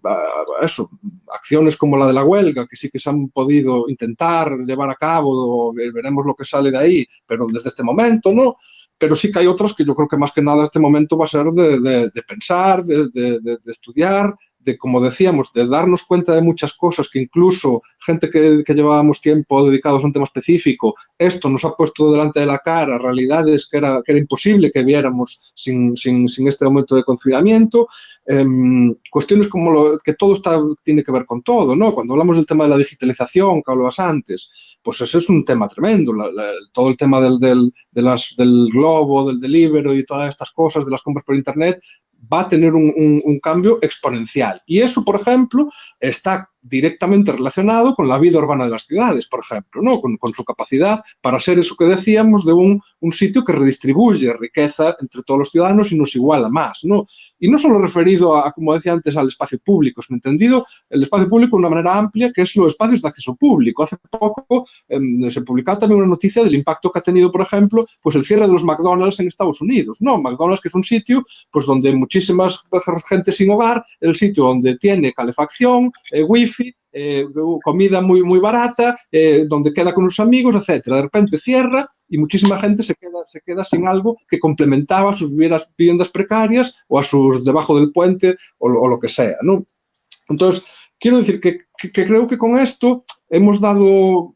acciones como la de la huelga, que sí que se han podido intentar llevar a cabo, veremos lo que sale de ahí, pero desde este momento, ¿no? Pero sí que hay otras que yo creo que más que nada este momento va a ser de pensar, de estudiar, de, como decíamos, de darnos cuenta de muchas cosas que incluso gente que llevábamos tiempo dedicados a un tema específico, esto nos ha puesto delante de la cara realidades que era imposible que viéramos sin este momento de confinamiento. Cuestiones como que todo tiene que ver con todo, ¿no? Cuando hablamos del tema de la digitalización que hablabas antes, pues ese es un tema tremendo, todo el tema del globo, del delivery y todas estas cosas, de las compras por internet, va a tener un cambio exponencial. Y eso, por ejemplo, está directamente relacionado con la vida urbana de las ciudades, por ejemplo, ¿no? Con su capacidad para ser eso que decíamos de un sitio que redistribuye riqueza entre todos los ciudadanos y nos iguala más, ¿no? Y no solo referido a, como decía antes, al espacio público, sino entendido el espacio público de una manera amplia, que es los espacios de acceso público. Hace poco se publicaba también una noticia del impacto que ha tenido, por ejemplo, pues el cierre de los McDonald's en Estados Unidos, ¿no? McDonald's, que es un sitio pues donde muchísimas gente sin hogar, el sitio donde tiene calefacción, wifi, comida muy, muy barata, donde queda con los amigos, etcétera. De repente cierra y muchísima gente se queda sin algo que complementaba a sus viviendas precarias o a sus debajo del puente o lo que sea, ¿no? Entonces, quiero decir que creo que con esto hemos dado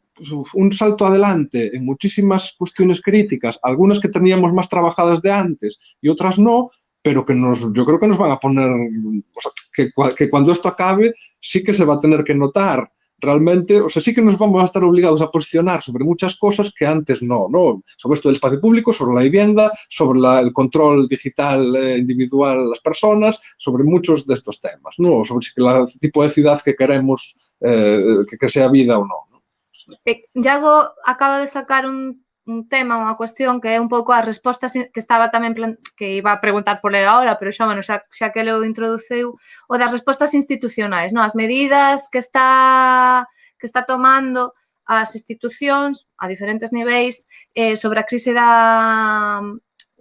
un salto adelante en muchísimas cuestiones críticas, algunas que teníamos más trabajadas de antes y otras no, pero que yo creo que nos van a poner, o sea, que cuando esto acabe sí que se va a tener que notar realmente, o sea, sí que nos vamos a estar obligados a posicionar sobre muchas cosas que antes no, sobre esto del espacio público, sobre la vivienda, sobre el control digital individual de las personas, sobre muchos de estos temas, ¿no? Sobre el tipo de ciudad que queremos que sea vida o no. Iago acaba de sacar un tema, unha cuestión que é un pouco as respostas que estaba tamén que iba a preguntar por ler ahora, pero xa, bueno, xa que lo introduciu, o das respostas institucionais, non? As medidas que está tomando as institucións a diferentes niveis sobre a crise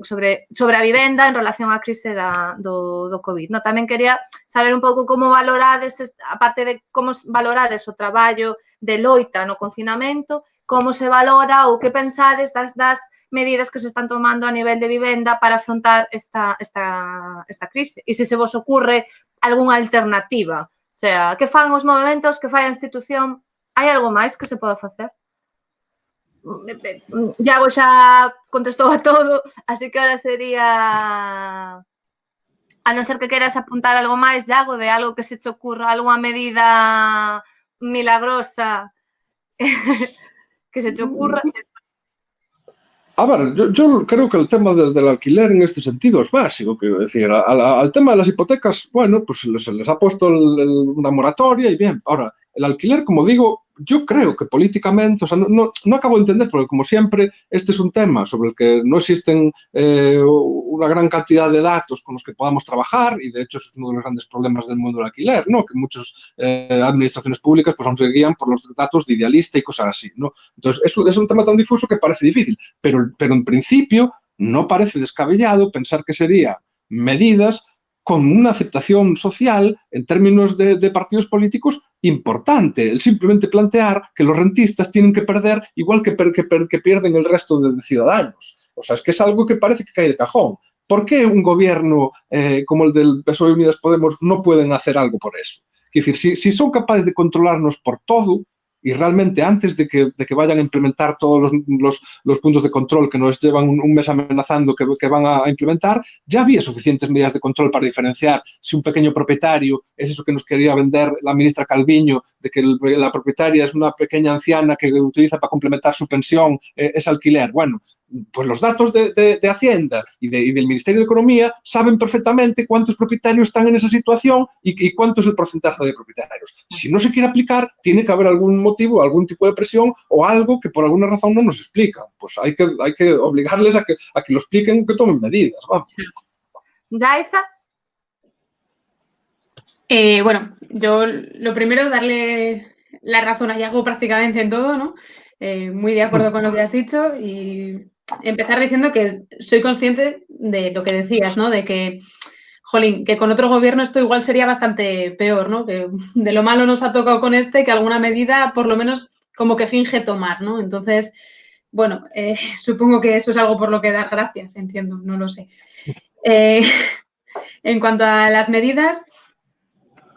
sobre a vivenda en relación á crise do COVID. No, tamén quería saber un pouco como valorades, aparte de como valorades o traballo de loita no confinamento, como se valora ou que pensades das medidas que se están tomando a nivel de vivenda para afrontar esta crise. E se vos ocurre algunha alternativa. O sea, que fan os movementos, que fai a institución? Hai algo máis que se poda facer? Iago xa contestou a todo, así que ahora sería, a non ser que queras apuntar algo máis, Iago, de algo que se te ocurra, algunha medida milagrosa que se te ocurra. A ver, yo creo que el tema del alquiler en este sentido es básico, quiero decir, al tema de las hipotecas, bueno, pues se les ha puesto una moratoria y bien. Ahora, el alquiler, como digo, yo creo que políticamente, o sea, no acabo de entender, porque como siempre, este es un tema sobre el que no existen una gran cantidad de datos con los que podamos trabajar, y de hecho eso es uno de los grandes problemas del mundo del alquiler, ¿no? Que muchas administraciones públicas pues aún se guían por los datos de Idealista y cosas así, ¿no? Entonces, eso es un tema tan difuso que parece difícil, pero en principio no parece descabellado pensar que serían medidas con una aceptación social en términos de partidos políticos importante. El simplemente plantear que los rentistas tienen que perder igual que pierden el resto de ciudadanos. O sea, es que es algo que parece que cae de cajón. ¿Por qué un gobierno como el del PSOE y Unidas Podemos no pueden hacer algo por eso? Es decir, si son capaces de controlarnos por todo, y realmente antes de que vayan a implementar todos los puntos de control que nos llevan un mes amenazando que van a implementar, ya había suficientes medidas de control para diferenciar si un pequeño propietario es eso que nos quería vender la ministra Calviño, de que la propietaria es una pequeña anciana que utiliza para complementar su pensión, es alquiler. Bueno, pues los datos de Hacienda y del Ministerio de Economía saben perfectamente cuántos propietarios están en esa situación y cuánto es el porcentaje de propietarios. Si no se quiere aplicar, tiene que haber algún motivo, algún tipo de presión o algo que por alguna razón no nos explican. Pues hay que obligarles a que lo expliquen, que tomen medidas, vamos. Yaiza. Bueno, yo lo primero, darle la razón a Iago prácticamente en todo, ¿no? Muy de acuerdo con lo que has dicho y empezar diciendo que soy consciente de lo que decías, ¿no? De que, jolín, que con otro gobierno esto igual sería bastante peor, ¿no? Que de lo malo nos ha tocado con este, que alguna medida por lo menos como que finge tomar, ¿no? Entonces, bueno, supongo que eso es algo por lo que dar gracias, entiendo, no lo sé. En cuanto a las medidas,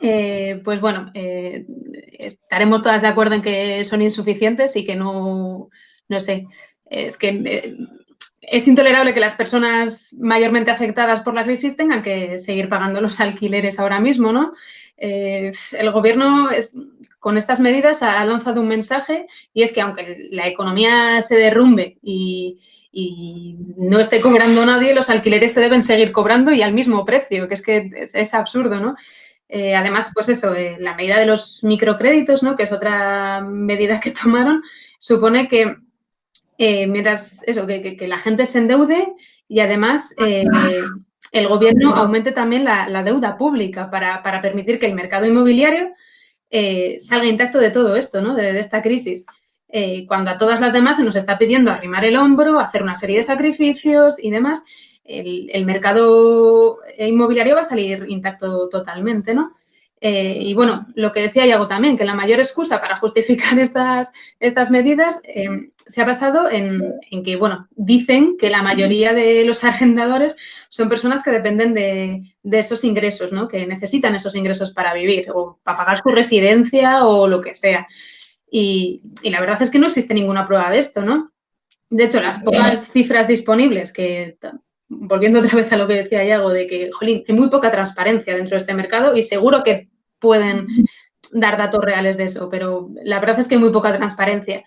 pues bueno, estaremos todas de acuerdo en que son insuficientes y que no sé, es que es intolerable que las personas mayormente afectadas por la crisis tengan que seguir pagando los alquileres ahora mismo, ¿no? El gobierno con estas medidas ha lanzado un mensaje y es que aunque la economía se derrumbe y no esté cobrando nadie, los alquileres se deben seguir cobrando y al mismo precio, que es absurdo, ¿no? Además, pues eso, la medida de los microcréditos, ¿no? Que es otra medida que tomaron, supone que mientras eso, que la gente se endeude y además el gobierno aumente también la deuda pública para permitir que el mercado inmobiliario salga intacto de todo esto, ¿no? De esta crisis. Cuando a todas las demás se nos está pidiendo arrimar el hombro, hacer una serie de sacrificios y demás, el mercado inmobiliario va a salir intacto totalmente, ¿no? Y bueno, lo que decía Iago también, que la mayor excusa para justificar estas medidas se ha basado en que, bueno, dicen que la mayoría de los arrendadores son personas que dependen de esos ingresos, ¿no? Que necesitan esos ingresos para vivir o para pagar su residencia o lo que sea. Y la verdad es que no existe ninguna prueba de esto, ¿no? De hecho, las pocas cifras disponibles que, volviendo otra vez a lo que decía Iago, de que, jolín, hay muy poca transparencia dentro de este mercado y seguro que pueden dar datos reales de eso, pero la verdad es que hay muy poca transparencia.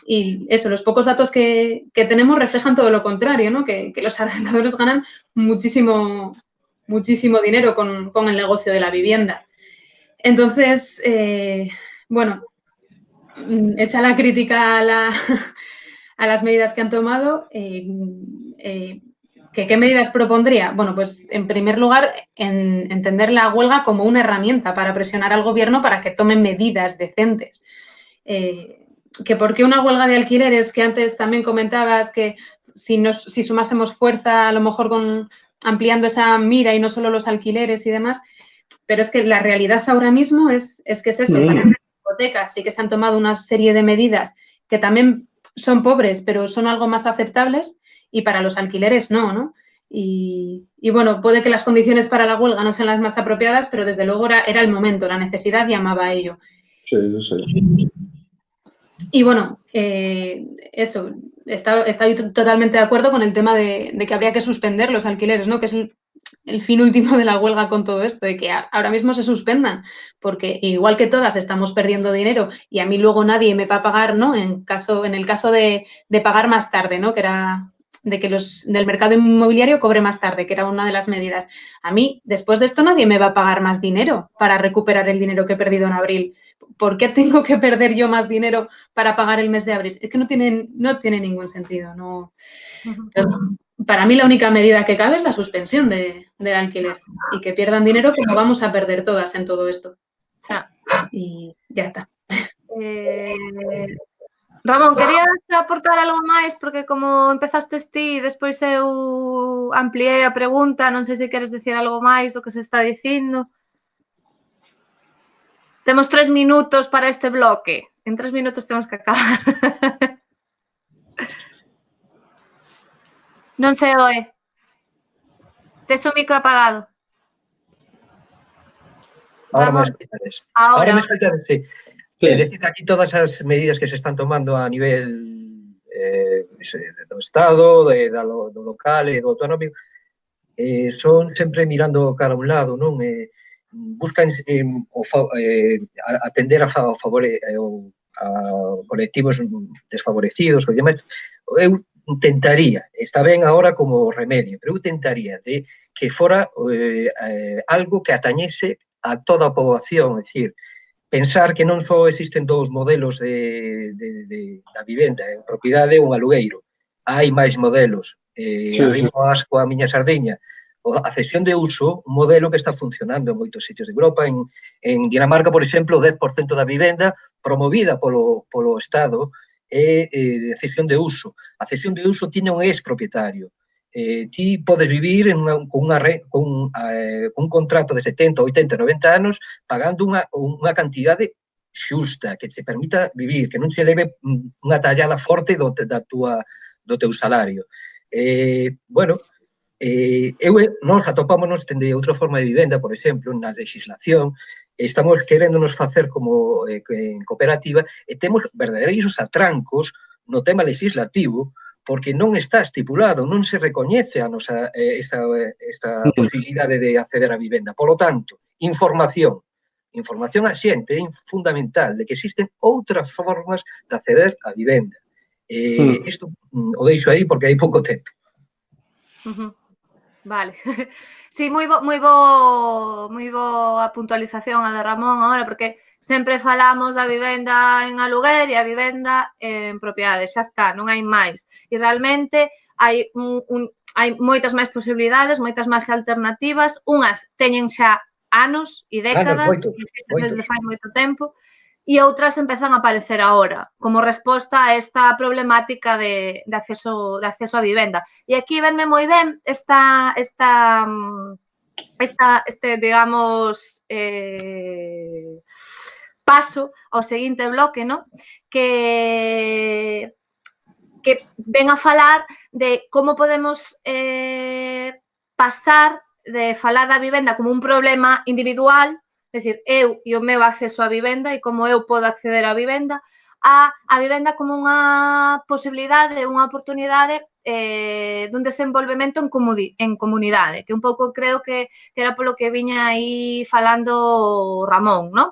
Y eso, los pocos datos que tenemos reflejan todo lo contrario, ¿no? Que los arrendadores ganan muchísimo, muchísimo dinero con el negocio de la vivienda. Entonces, bueno, hecha la crítica a las medidas que han tomado, ¿qué medidas propondría? Bueno, pues en primer lugar, entender la huelga como una herramienta para presionar al gobierno para que tome medidas decentes. Que por qué una huelga de alquileres, que antes también comentabas que si sumásemos fuerza, a lo mejor ampliando esa mira y no solo los alquileres y demás, pero es que la realidad ahora mismo es que es eso. Para las hipotecas sí que se han tomado una serie de medidas que también son pobres, pero son algo más aceptables, y para los alquileres no. Y bueno, puede que las condiciones para la huelga no sean las más apropiadas, pero desde luego era el momento, la necesidad llamaba a ello. Sí. Y bueno, eso, estoy totalmente de acuerdo con el tema de que habría que suspender los alquileres, ¿no? Que es el fin último de la huelga con todo esto, de que ahora mismo se suspendan, porque igual que todas estamos perdiendo dinero y a mí luego nadie me va a pagar, ¿no? En el caso de pagar más tarde, ¿no? Que era de que del mercado inmobiliario cobre más tarde, que era una de las medidas. A mí, después de esto, nadie me va a pagar más dinero para recuperar el dinero que he perdido en abril. ¿Por qué tengo que perder yo más dinero para pagar el mes de abril? Es que no tiene ningún sentido, ¿no? Entonces, para mí la única medida que cabe es la suspensión del alquiler y que pierdan dinero como vamos a perder todas en todo esto. Y ya está. Ramón, querías aportar algo máis? Porque como empezaste ti, despois eu ampliei a pregunta, non sei se queres decir algo máis do que se está dicindo. Temos 3 minutos para este bloque. En 3 minutos temos que acabar. Non se oe. Tes o micro apagado. Ahora me Ramón, escuchares. ahora Me escuchares, sí. Sí. Es decir, aquí todas as medidas que se están tomando a nivel do Estado, do local e do autonómico, son sempre mirando cara a un lado, non? Buscan atender a colectivos desfavorecidos ou demais. Eu tentaría, está ben agora como remedio, pero eu tentaría de que fora algo que atañese a toda a poboación, é dicir, pensar que non só existen dous modelos da vivenda, en propiedade ou un alugueiro. Hai máis modelos. Arrimo asco a miña sardiña. A cesión de uso, un modelo que está funcionando en moitos sitios de Europa. En Dinamarca, por exemplo, o 10% da vivenda promovida polo Estado é cesión de uso. A cesión de uso tiene un expropietario. Ti podes vivir con un contrato de 70, 80, 90 anos pagando unha cantidade xusta, que te permita vivir, que non te leve unha tallada forte do teu salario. Bueno, nós atopámonos de outra forma de vivenda, por exemplo, na legislación, estamos queréndonos facer como en cooperativa e temos verdadeiros atrancos no tema legislativo porque non está estipulado, non se recoñece a nosa esta posibilidade de acceder á vivenda. Por lo tanto, información á xente é fundamental de que existen outras formas de acceder á vivenda. Isto o deixo aí porque hai pouco tempo. Vale. Sí, moi boa puntualización a de Ramón agora, porque sempre falamos da vivenda en aluguer e a vivenda en propiedade, xa está, non hai máis. E realmente hai hai moitas máis posibilidades, moitas máis alternativas, unhas teñen xa anos e décadas, existen desde fai moito tempo, e outras empezan a aparecer agora, como resposta a esta problemática de acceso á vivenda. E aquí venme moi ben digamos, paso ao seguinte bloque, ¿no? Que ven a falar de como podemos pasar de falar da vivenda como un problema individual, é dicir, eu e o meu acceso á vivenda e como eu podo acceder á vivenda, a vivenda como unha posibilidade, unha oportunidade dun desenvolvemento en comunidade, que un pouco creo que era polo que viña aí falando Ramón, non?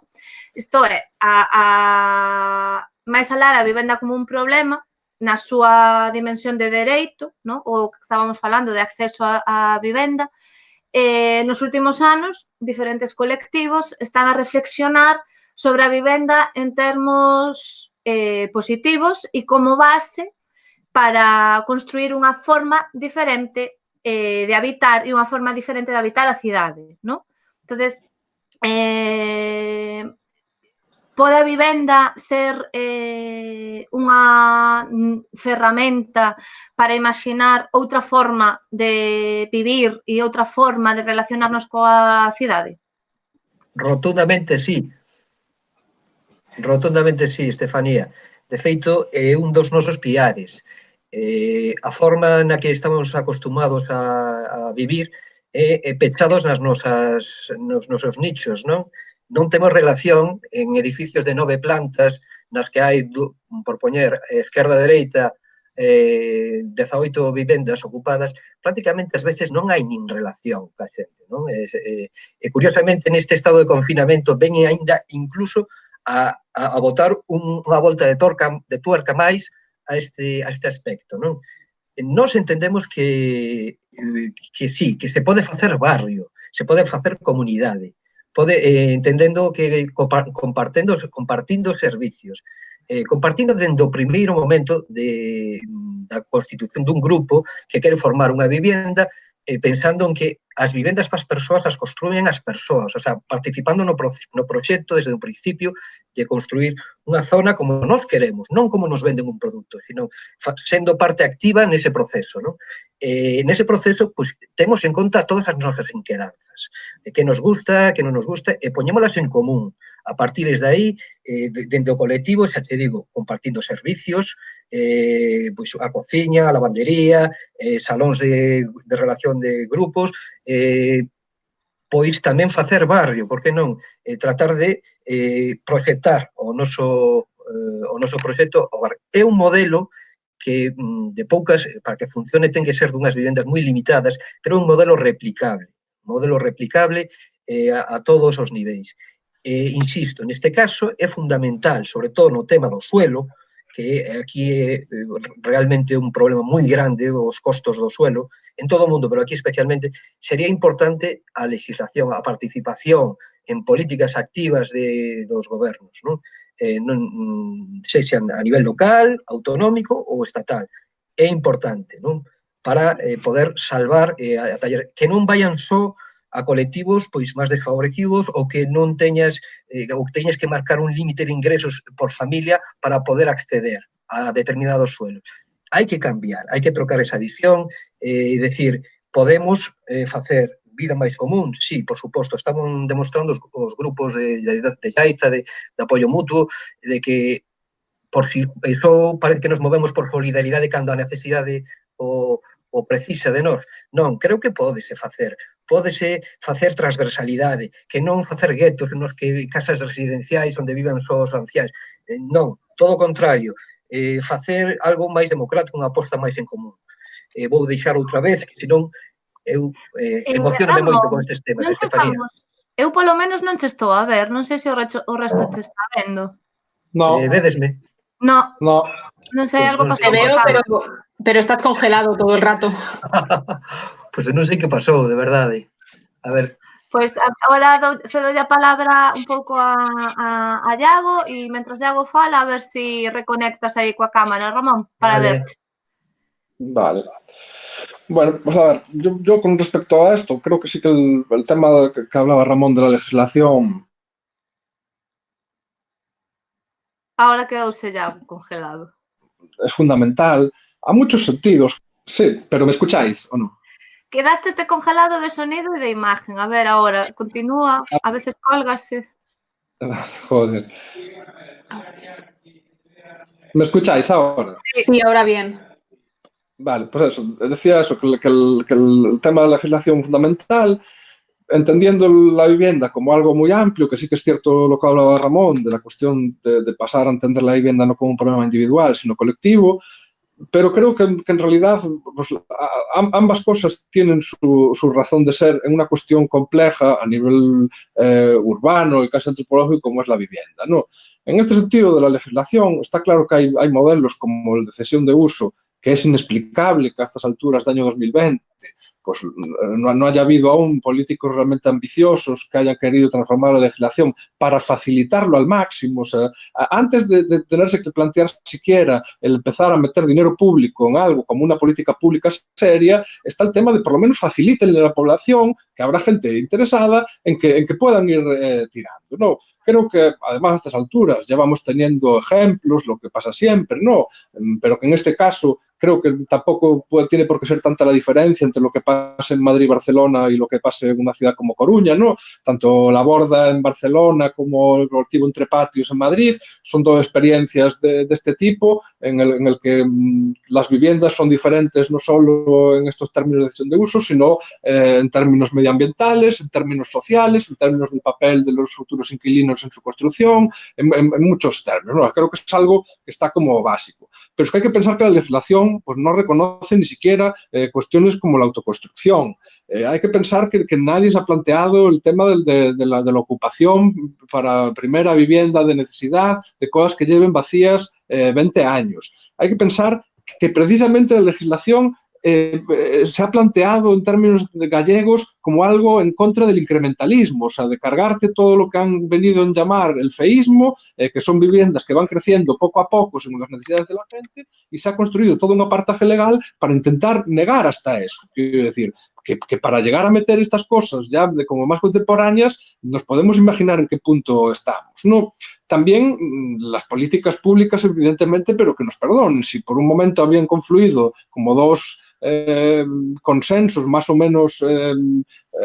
Isto é, máis alá da vivenda como un problema, na súa dimensión de dereito, non? O que estábamos falando de acceso á vivenda, nos últimos anos, diferentes colectivos están a reflexionar sobre a vivenda en termos positivos e como base para construir unha forma diferente de habitar e unha forma diferente de habitar a cidade, non? Entonces, pode a vivenda ser unha ferramenta para imaginar outra forma de vivir e outra forma de relacionarnos coa cidade? Rotundamente sí. Rotundamente sí, Estefanía. De feito, é un dos nosos piares. A forma na que estamos acostumados a vivir é pechados nos nosos nichos, non? Non temos relación en edificios de 9 plantas nas que hai, por poñer, esquerda e dereita, 18 vivendas ocupadas, prácticamente ás veces non hai nin relación ca xente, non? E curiosamente, neste estado de confinamento, ven ainda incluso a botar unha volta de tuerca máis a este aspecto, non? Nós entendemos que sí, que se pode facer barrio, se pode facer comunidade, entendendo que compartindo servicios, compartindo dende o primeiro momento da constitución dun grupo que quere formar unha vivenda, pensando en que as vivendas para as persoas as construyen as persoas, o sea, participando no proxecto desde o principio de construir unha zona como nós queremos, non como nos venden un produto, sino sendo parte activa nese proceso, non? Nese proceso, pois, temos en conta todas as nosas inquedanzas, que nos gusta, que non nos gusta, e poñémolas en común. A partir de aí, dentro do colectivo, xa te digo, compartindo servicios, pois a cociña, a lavandería, salóns de relación de grupos, pois tamén facer barrio, por que non? Tratar de proxectar o noso proxecto ao barrio. É un modelo que de poucas, para que funcione, ten que ser dunhas vivendas moi limitadas, pero é un modelo replicable a todos os niveis. Insisto, neste caso é fundamental, sobre todo no tema do suelo, que aquí é realmente un problema moi grande, os costos do suelo, en todo o mundo, pero aquí especialmente, sería importante a legislación, a participación en políticas activas dos gobernos, non? Sexan a nivel local, autonómico ou estatal. É importante, non? Para poder salvar a taller, que non vayan só a colectivos pois máis desfavorecidos ou que non teñas que marcar un límite de ingresos por familia para poder acceder a determinados suelos. Hai que cambiar, hai que trocar esa visión e decir, podemos facer vida máis común, sí, por suposto, estamos demostrando os grupos de Yaiza, de apoio mutuo, de que por si iso parece que nos movemos por solidaridade cando a necesidade o precisa de nós. Non, creo que pódese facer transversalidade, que non facer guetos nos que casas residenciais onde viven só os anciais. Non, todo o contrario, facer algo máis democrático, unha aposta máis en común. Vou deixar outra vez, que senón eu emociono moito con estes temas, Estefanía. Eu polo menos non che estou a ver, non sei se o resto che está vendo. No. Védesme? No. No. Non sei, algo pasou. Te veo, pero estás congelado todo el rato. Pois non sei que pasou, de verdade. A ver, Pois agora cedo a palabra un pouco a Iago e mentras Iago fala a ver se reconectas aí coa cámara, Ramón, para vale. verte. Vale. Bueno, pues a ver, yo con respecto a esto, creo que sí que el tema que hablaba Ramón de la legislación Ahora quedouse Iago congelado. es fundamental a muchos sentidos, sí, pero ¿me escucháis o no? Quedástete congelado de sonido e de imagen. A ver, ahora, continúa. A veces cólgase. Joder. ¿Me escucháis ahora? Sí, ahora bien. Vale, pues eso, decía eso, que el tema de la legislación es fundamental, entendiendo la vivienda como algo muy amplio, que sí que es cierto lo que hablaba Ramón, de la cuestión de pasar a entender la vivienda no como un problema individual, sino colectivo, pero creo que en realidad pues, ambas cosas tienen su razón de ser en una cuestión compleja a nivel urbano y casi antropológico como es la vivienda, ¿no? En este sentido de la legislación está claro que hay modelos como el de cesión de uso, que es inexplicable que a estas alturas del año 2020 pues no haya habido aún políticos realmente ambiciosos que hayan querido transformar la legislación para facilitarlo al máximo. O sea, antes de tenerse que plantear siquiera el empezar a meter dinero público en algo como una política pública seria, está el tema de por lo menos faciliten a la población, que habrá gente interesada en que puedan ir tirando, ¿no? Creo que además a estas alturas ya vamos teniendo ejemplos, lo que pasa siempre, ¿no? Pero que en este caso creo que tampoco tiene por qué ser tanta la diferencia entre lo que pasa en Madrid y Barcelona y lo que pasa en una ciudad como Coruña, ¿no? Tanto la Borda en Barcelona como el colectivo Entre Patios en Madrid son dos experiencias de este tipo en el que las viviendas son diferentes no solo en estos términos de decisión de uso, sino en términos medioambientales, en términos sociales, en términos del papel de los futuros inquilinos en su construcción, en muchos términos, ¿no? Creo que es algo que está como básico. Pero es que hay que pensar que la legislación pues, no reconoce ni siquiera cuestiones como la autoconstrucción. Hay que pensar que nadie se ha planteado el tema de la ocupación para primera vivienda de necesidad, de cosas que lleven vacías 20 años. Hay que pensar que precisamente la legislación se ha planteado en términos gallegos como algo en contra del incrementalismo, o sea, de cargarte todo lo que han venido en llamar el feísmo, que son viviendas que van creciendo poco a poco según las necesidades de la gente, y se ha construido todo un apartaje legal para intentar negar hasta eso. Quiero decir, que para llegar a meter estas cosas ya de como más contemporáneas, nos podemos imaginar en qué punto estamos, ¿no? También las políticas públicas, evidentemente, pero que nos perdonen. Si por un momento habían confluido como dos consensos más o menos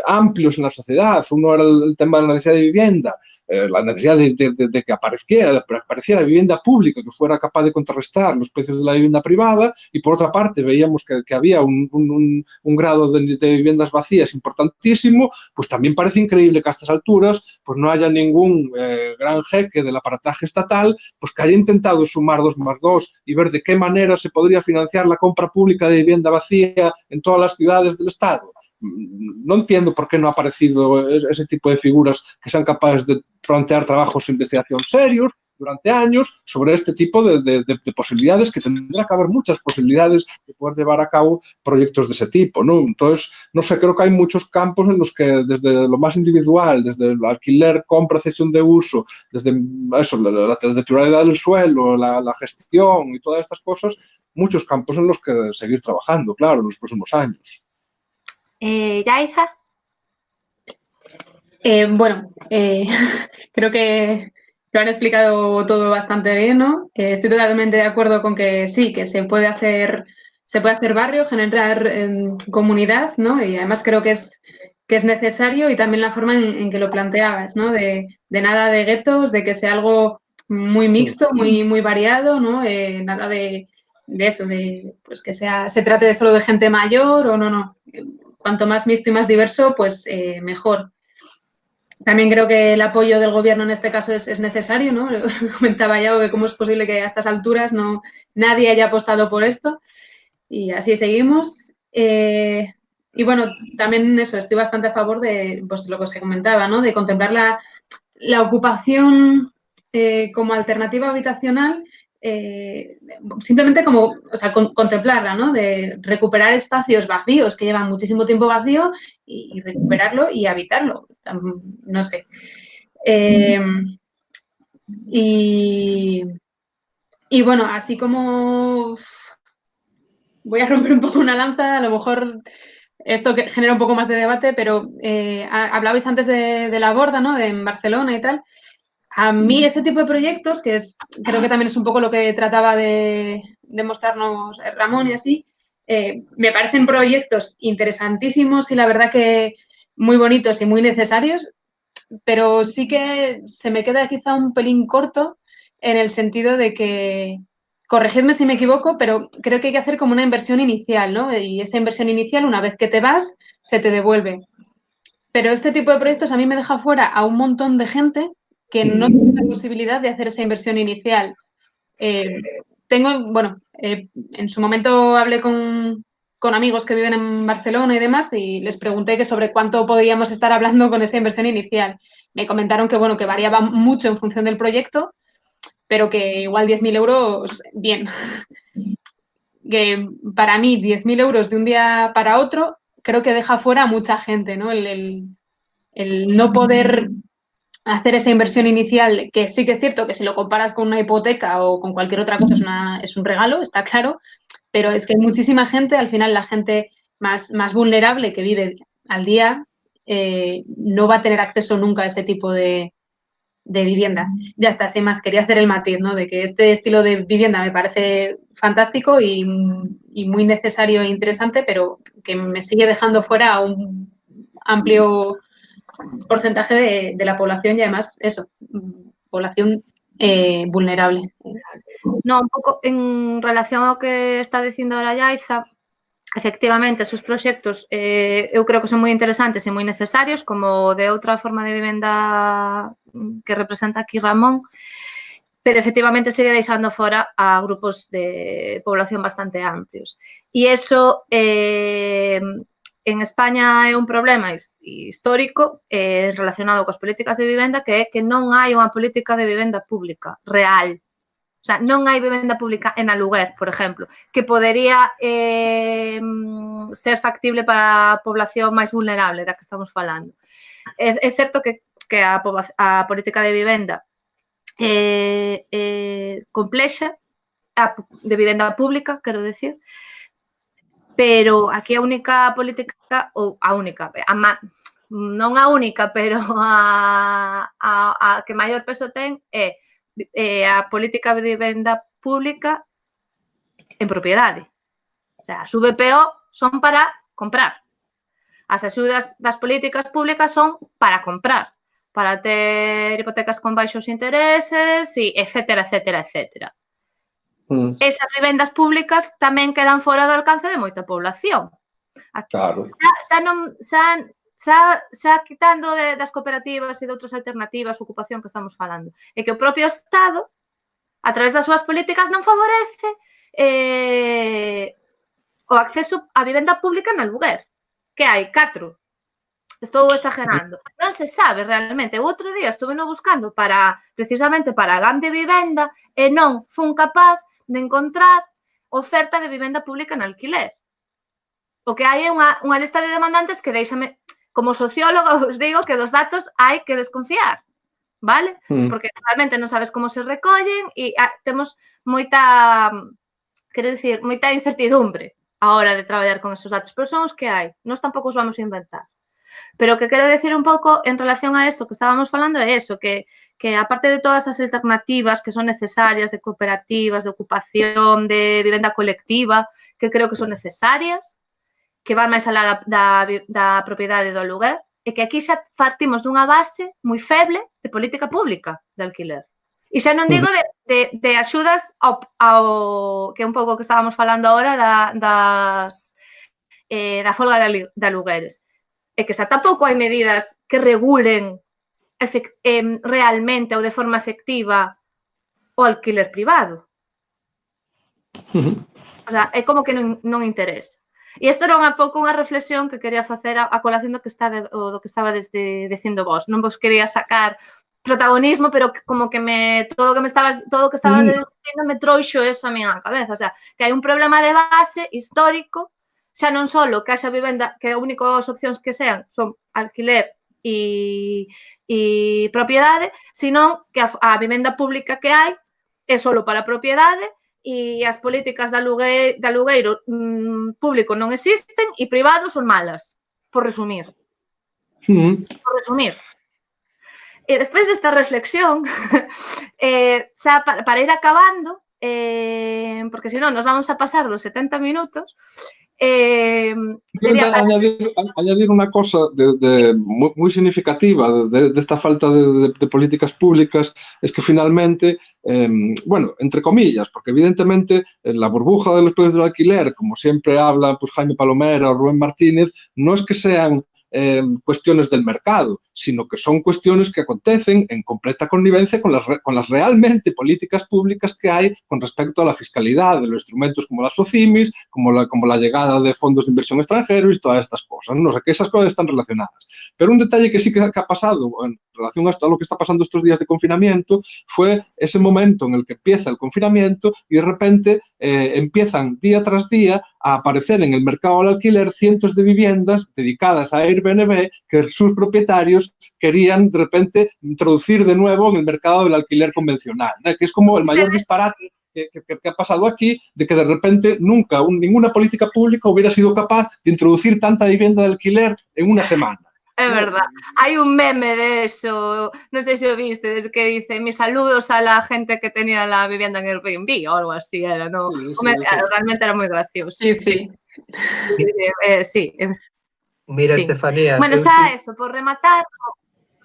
amplios en la sociedad. Uno era el tema de la necesidad de vivienda, la necesidad de que apareciera vivienda pública que fuera capaz de contrarrestar los precios de la vivienda privada, y por otra parte veíamos que había un grado de viviendas vacías importantísimo. Pues también parece increíble que a estas alturas pues no haya ningún gran jeque del aparataje estatal pues que haya intentado sumar 2 más 2 y ver de qué manera se podría financiar la compra pública de vivienda vacía en todas las ciudades del Estado. No entiendo por qué no ha aparecido ese tipo de figuras que sean capaces de plantear trabajos de investigación serios durante años sobre este tipo de posibilidades, que tendrá que haber muchas posibilidades de poder llevar a cabo proyectos de ese tipo, ¿no? Entonces, no sé, creo que hay muchos campos en los que desde lo más individual, desde el alquiler, compra, cesión de uso, desde eso, la titularidad del suelo, la gestión y todas estas cosas, muchos campos en los que seguir trabajando, claro, en los próximos años. Yaiza. Bueno, creo que lo han explicado todo bastante bien, ¿no? Estoy totalmente de acuerdo con que sí, que se puede hacer barrio, generar comunidad, ¿no? Y además creo que es necesario, y también la forma en que lo planteabas, ¿no? De nada de guetos, de que sea algo muy mixto, muy variado, ¿no? Nada de eso, de pues que se trate de solo de gente mayor o no. Cuanto más mixto y más diverso, pues mejor. También creo que el apoyo del gobierno en este caso es necesario, ¿no? Comentaba ya que cómo es posible que a estas alturas nadie haya apostado por esto, y así seguimos. Y bueno, también eso, estoy bastante a favor de pues, lo que se comentaba, ¿no? De contemplar la ocupación como alternativa habitacional, simplemente como, o sea, contemplarla, ¿no? De recuperar espacios vacíos que llevan muchísimo tiempo vacío y recuperarlo y habitarlo. No sé. Y bueno, así como voy a romper un poco una lanza, a lo mejor esto que genera un poco más de debate, pero hablabais antes de la borda, ¿no? En Barcelona y tal. A mí ese tipo de proyectos, creo que también es un poco lo que trataba de mostrarnos Ramón y así, me parecen proyectos interesantísimos y la verdad que muy bonitos y muy necesarios, pero sí que se me queda quizá un pelín corto en el sentido de que, corregidme si me equivoco, pero creo que hay que hacer como una inversión inicial, ¿no? Y esa inversión inicial, una vez que te vas, se te devuelve. Pero este tipo de proyectos a mí me deja fuera a un montón de gente que no tiene la posibilidad de hacer esa inversión inicial. En su momento hablé con amigos que viven en Barcelona y demás y les pregunté que sobre cuánto podíamos estar hablando con esa inversión inicial. Me comentaron que, bueno, que variaba mucho en función del proyecto, pero que igual 10.000 euros, bien. Que para mí 10.000 euros de un día para otro creo que deja fuera a mucha gente, ¿no? El no poder hacer esa inversión inicial, que sí que es cierto que si lo comparas con una hipoteca o con cualquier otra cosa es un regalo, está claro, pero es que hay muchísima gente, al final la gente más vulnerable que vive al día no va a tener acceso nunca a ese tipo de vivienda. Ya está, sin más, quería hacer el matiz, ¿no? De que este estilo de vivienda me parece fantástico y muy necesario e interesante, pero que me sigue dejando fuera a un amplio porcentaje de la población y además eso, población vulnerable. No, un pouco en relación ao que está dicindo ahora Yaiza, efectivamente, esos proxectos eu creo que son moi interesantes e moi necesarios, como de outra forma de vivenda que representa aquí Ramón, pero efectivamente sigue deixando fora a grupos de población bastante amplios. E iso en España é un problema histórico relacionado coas políticas de vivenda, que é que non hai unha política de vivenda pública real. O sea, non hai vivenda pública en aluguer, por exemplo, que podería ser factible para a población máis vulnerable da que estamos falando. É certo que a política de vivenda complexa, de vivenda pública, quero decir, pero aquí a única política, ou a única, non a única, pero a que maior peso ten é a política de vivenda pública en propiedade. O sea, as VPO son para comprar. As axudas das políticas públicas son para comprar, para ter hipotecas con baixos intereses, e etcétera, etcétera, etcétera. Esas vivendas públicas tamén quedan fora do alcance de moita población. Claro. Xa quitando das cooperativas e de outras alternativas, ocupación que estamos falando, é que o propio Estado, a través das súas políticas, non favorece o acceso á vivenda pública en aluguer, que hai 4. Estou exagerando. Non se sabe realmente. O outro día estuve buscando precisamente para a GAM de vivenda e non fun capaz de encontrar oferta de vivenda pública en alquiler. O que hai é unha lista de demandantes que déixame, como socióloga, os digo que dos datos hai que desconfiar, vale? Porque realmente non sabes como se recollen e temos moita, quero dicir, moita incertidumbre a hora de traballar con esos datos, pero son os que hai, nós tampouco os vamos a inventar. Pero o que quero decir un pouco en relación a isto que estábamos falando é eso, que aparte de todas as alternativas que son necesarias de cooperativas, de ocupación, de vivenda colectiva, que creo que son necesarias, que van máis alá da propiedade do aluguer, é que aquí xa partimos dunha base moi feble de política pública de alquiler. E xa non digo de axudas ao que é un pouco que estábamos falando agora da folga de alugueres. É que xa tampouco hai medidas que regulen realmente ou de forma efectiva o alquiler privado. O sea, é como que non interesa. E isto era un pouco unha reflexión que quería facer a colación do que estaba dicindo vos. Non vos quería sacar protagonismo, pero como que todo o que estaba dicindo me trouxo eso a min á cabeza, o sea, que hai un problema de base histórico, xa non só que haxa vivenda, que as únicas opcións que sean son alquiler e propiedade, sino que a vivenda pública que hai é só para a propiedade e as políticas de alugueiro público non existen e privados son malas, por resumir. Por resumir. E despois desta reflexión, xa para ir acabando, porque senón nos vamos a pasar dos 70 minutos, sería para... añadir unha cosa moi significativa desta falta de políticas públicas, es que finalmente, bueno, entre comillas, porque evidentemente la burbuja de los precios del alquiler, como siempre habla pues, Jaime Palomera o Rubén Martínez, no es que sean cuestiones del mercado, sino que son cuestiones que acontecen en completa connivencia con las realmente políticas públicas que hay con respecto a la fiscalidad de los instrumentos como las SOCIMIS, como la llegada de fondos de inversión extranjeros y todas estas cosas. No sé, que esas cosas están relacionadas. Pero un detalle que sí que ha pasado en relación a lo que está pasando estos días de confinamiento fue ese momento en el que empieza el confinamiento y de repente empiezan día tras día a aparecer en el mercado del alquiler cientos de viviendas dedicadas a Airbnb que sus propietarios querían de repente introducir de nuevo en el mercado del alquiler convencional, ¿no? Que es como el mayor disparate que ha pasado aquí, de que de repente nunca ninguna política pública hubiera sido capaz de introducir tanta vivienda de alquiler en una semana. É verdad. Hai un meme de eso, non sei se o viste, que dice mis saludos a la gente que tenía la vivienda en Airbnb o algo así era, ¿no? Sí. Realmente era moi gracioso. Sí. Sí. Mira, sí. Estefanía... Bueno, xa eso, por rematar...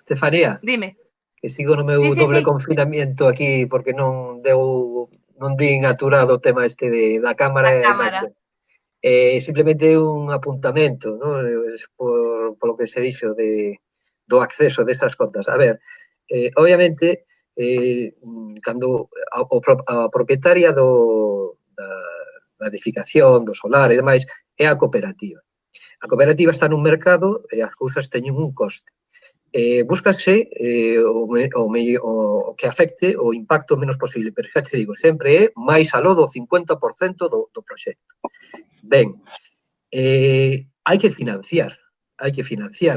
Estefanía, dime. que sigo no meu doble confinamiento aquí porque non din aturado o tema este da Cámara. Simplemente un apuntamento, ¿no? Por lo que se dixo do acceso destas contas. A ver, obviamente, cando a propietaria da edificación, do solar e demais, é a cooperativa. A cooperativa está nun mercado e as cousas teñen un coste. Búscase o que afecte o impacto menos posible, pero xa te digo, sempre é máis aló do 50% do proxecto. Ben, hai que financiar,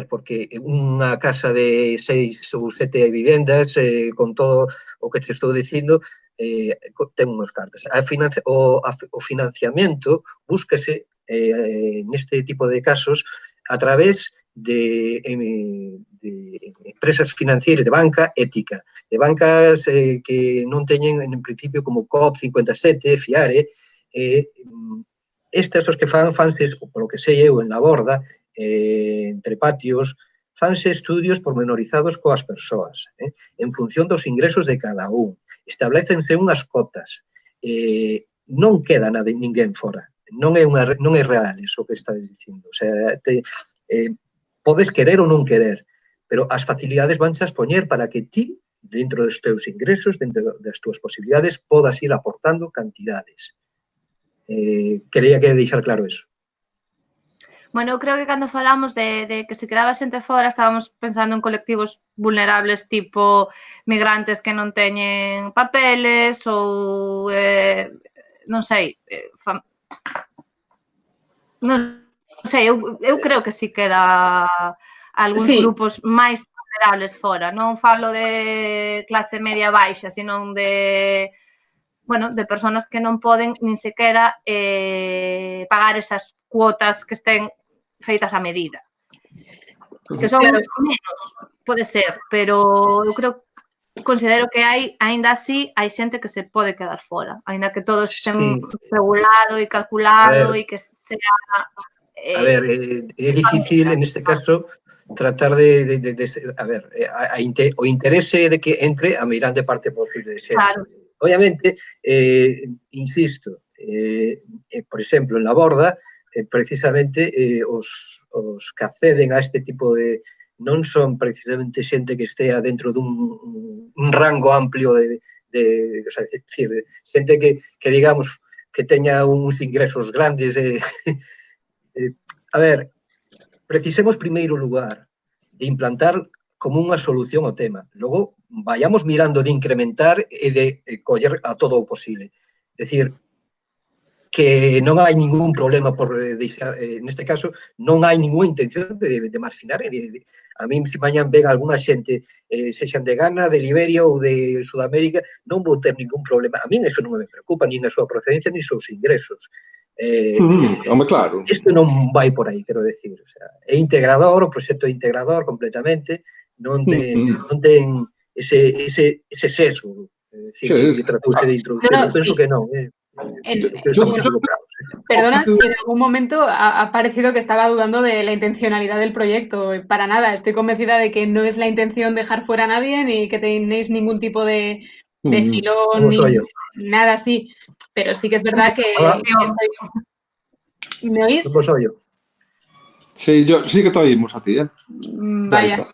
porque unha casa de 6 ou 7 vivendas, con todo o que te estou dicindo, ten uns cartos. O financiamento búsquese neste tipo de casos a través de empresas financieras de banca ética, de bancas que non teñen en principio como COP57, FIARE, estes os que fanse, polo que sei eu, en la borda, entre patios, fanse estudios pormenorizados coas persoas, en función dos ingresos de cada un. Establecense unhas cotas. Non queda ninguén fora. Non é real iso que estás dicindo. O sea, podes querer ou non querer, pero as facilidades vanse a expoñer para que ti, dentro dos teus ingresos, dentro das túas posibilidades, podas ir aportando cantidades. Quería que deixar claro eso. Bueno, eu creo que cando falamos de que se quedaba xente fora estábamos pensando en colectivos vulnerables tipo migrantes que non teñen papeles ou, non sei, non sei, eu creo que sí queda algúns grupos máis vulnerables fora. Non falo de clase media baixa, sino de persoas que non poden nin sequera pagar esas cuotas que estén feitas a medida. Que son menos, pode ser, pero eu considero que aínda así, hai xente que se pode quedar fora, aínda que todo este regulado e calculado e que sea... A ver, é difícil, en este caso, tratar de a ver, o interese de que entre a meirande parte posible de xente. Claro. Obviamente, insisto, por exemplo, en la borda, precisamente os que acceden a este tipo de... non son precisamente xente que estea dentro dun rango amplio de o sea, decir, xente que digamos, que teña uns ingresos grandes. A ver, precisemos, primeiro lugar, de implantar como unha solución ao tema. Logo, vayamos mirando de incrementar e de coller a todo o posible. É dicir, que non hai ningún problema por deixar, neste caso, non hai ninguna intención de marginar. A mí, se mañan ven algunha xente, sexan de Ghana, de Liberia ou de Sudamérica, non vou ter ningún problema. A mí eso non me preocupa, ni na súa procedencia, ni seus ingresos. Home, claro. Isto non vai por aí, quero decir. O sea, é integrador, o proxecto é integrador completamente, non ten ese sesgo, que tratouse de introducir. Eu penso que non, que estamos equivocados. Perdona si en algún momento ha parecido que estaba dudando de la intencionalidad del proyecto. Para nada, estoy convencida de que no es la intención dejar fuera a nadie ni que tenéis ningún tipo de filón ni nada así. Pero sí que es verdad que... ¿Me oís? ¿Cómo soy yo? Sí, yo sí que te oímos a ti, ¿eh? Vaya.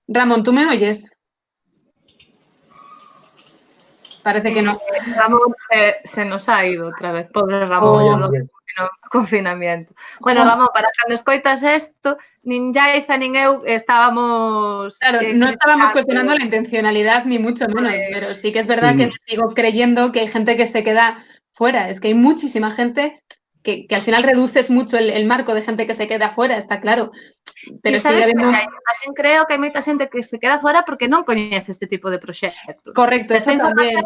Ramón, ¿tú me oyes? Parece que no. Ramón se nos ha ido otra vez. Pobre Ramón, confinamiento. Bueno, Ramón, para cando escoitas isto, nin Yaiza nin eu estábamos... Claro, no estábamos cuestionando la intencionalidad, ni mucho menos, pero sí que es verdad que sigo creyendo que hay gente que se queda fuera. Es que hay muchísima gente que al final reduces mucho el marco de gente que se queda fuera, está claro. Pero sabes que tamén creo que hai moita xente que se queda fora porque non coñece este tipo de proxectos. Correcto, eso tamén.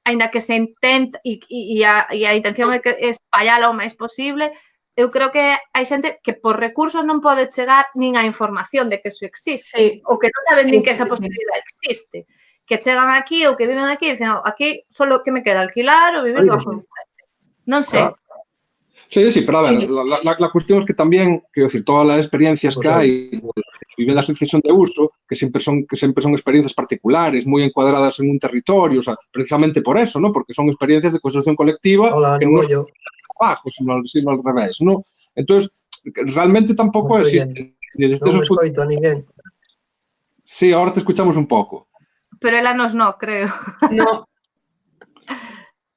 Aínda que se intenta e a intención é que espallala o máis posible, eu creo que hai xente que por recursos non pode chegar nin a información de que eso existe, ou que non saben nin que esa posibilidade existe. Que chegan aquí ou que viven aquí e dicen, aquí solo que me queda alquilar ou vivir bajo un puente. Non sei. Sí, pero a ver, la cuestión es que también, quiero decir, todas las experiencias que hay, viviendas en cesión de uso, que siempre son experiencias particulares, muy encuadradas en un territorio, o sea, precisamente por eso, ¿no? Porque son experiencias de construcción colectiva que no son abajo, sino al revés, ¿no? Entonces, realmente tampoco existe. No me escoito a ninguén. Sí, ahora te escuchamos un poco. Pero él a nos no, creo. No.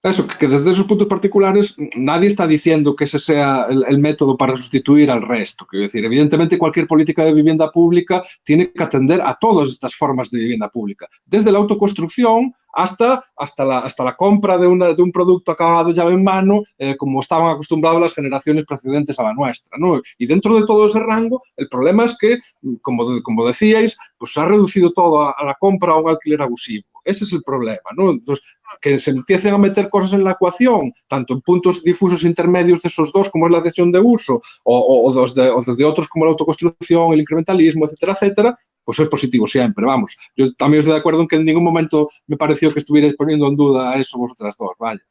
Eso, que desde esos puntos particulares nadie está diciendo que ese sea el método para sustituir al resto. Quiero decir, evidentemente cualquier política de vivienda pública tiene que atender a todas estas formas de vivienda pública, desde la autoconstrucción hasta la compra de un producto acabado llave en mano, como estaban acostumbrados las generaciones precedentes a la nuestra, ¿no? Y dentro de todo ese rango, el problema es que, como decíais, pues se ha reducido todo a la compra o un alquiler abusivo. Ese es el problema, ¿no? Entonces, que se empiecen a meter cosas en la ecuación, tanto en puntos difusos intermedios de esos dos, como es la cesión de uso, o desde otros como la autoconstrucción, el incrementalismo, etcétera, etcétera, pues es positivo siempre, vamos. Yo también estoy de acuerdo en que en ningún momento me pareció que estuvierais poniendo en duda eso vosotras dos, vale.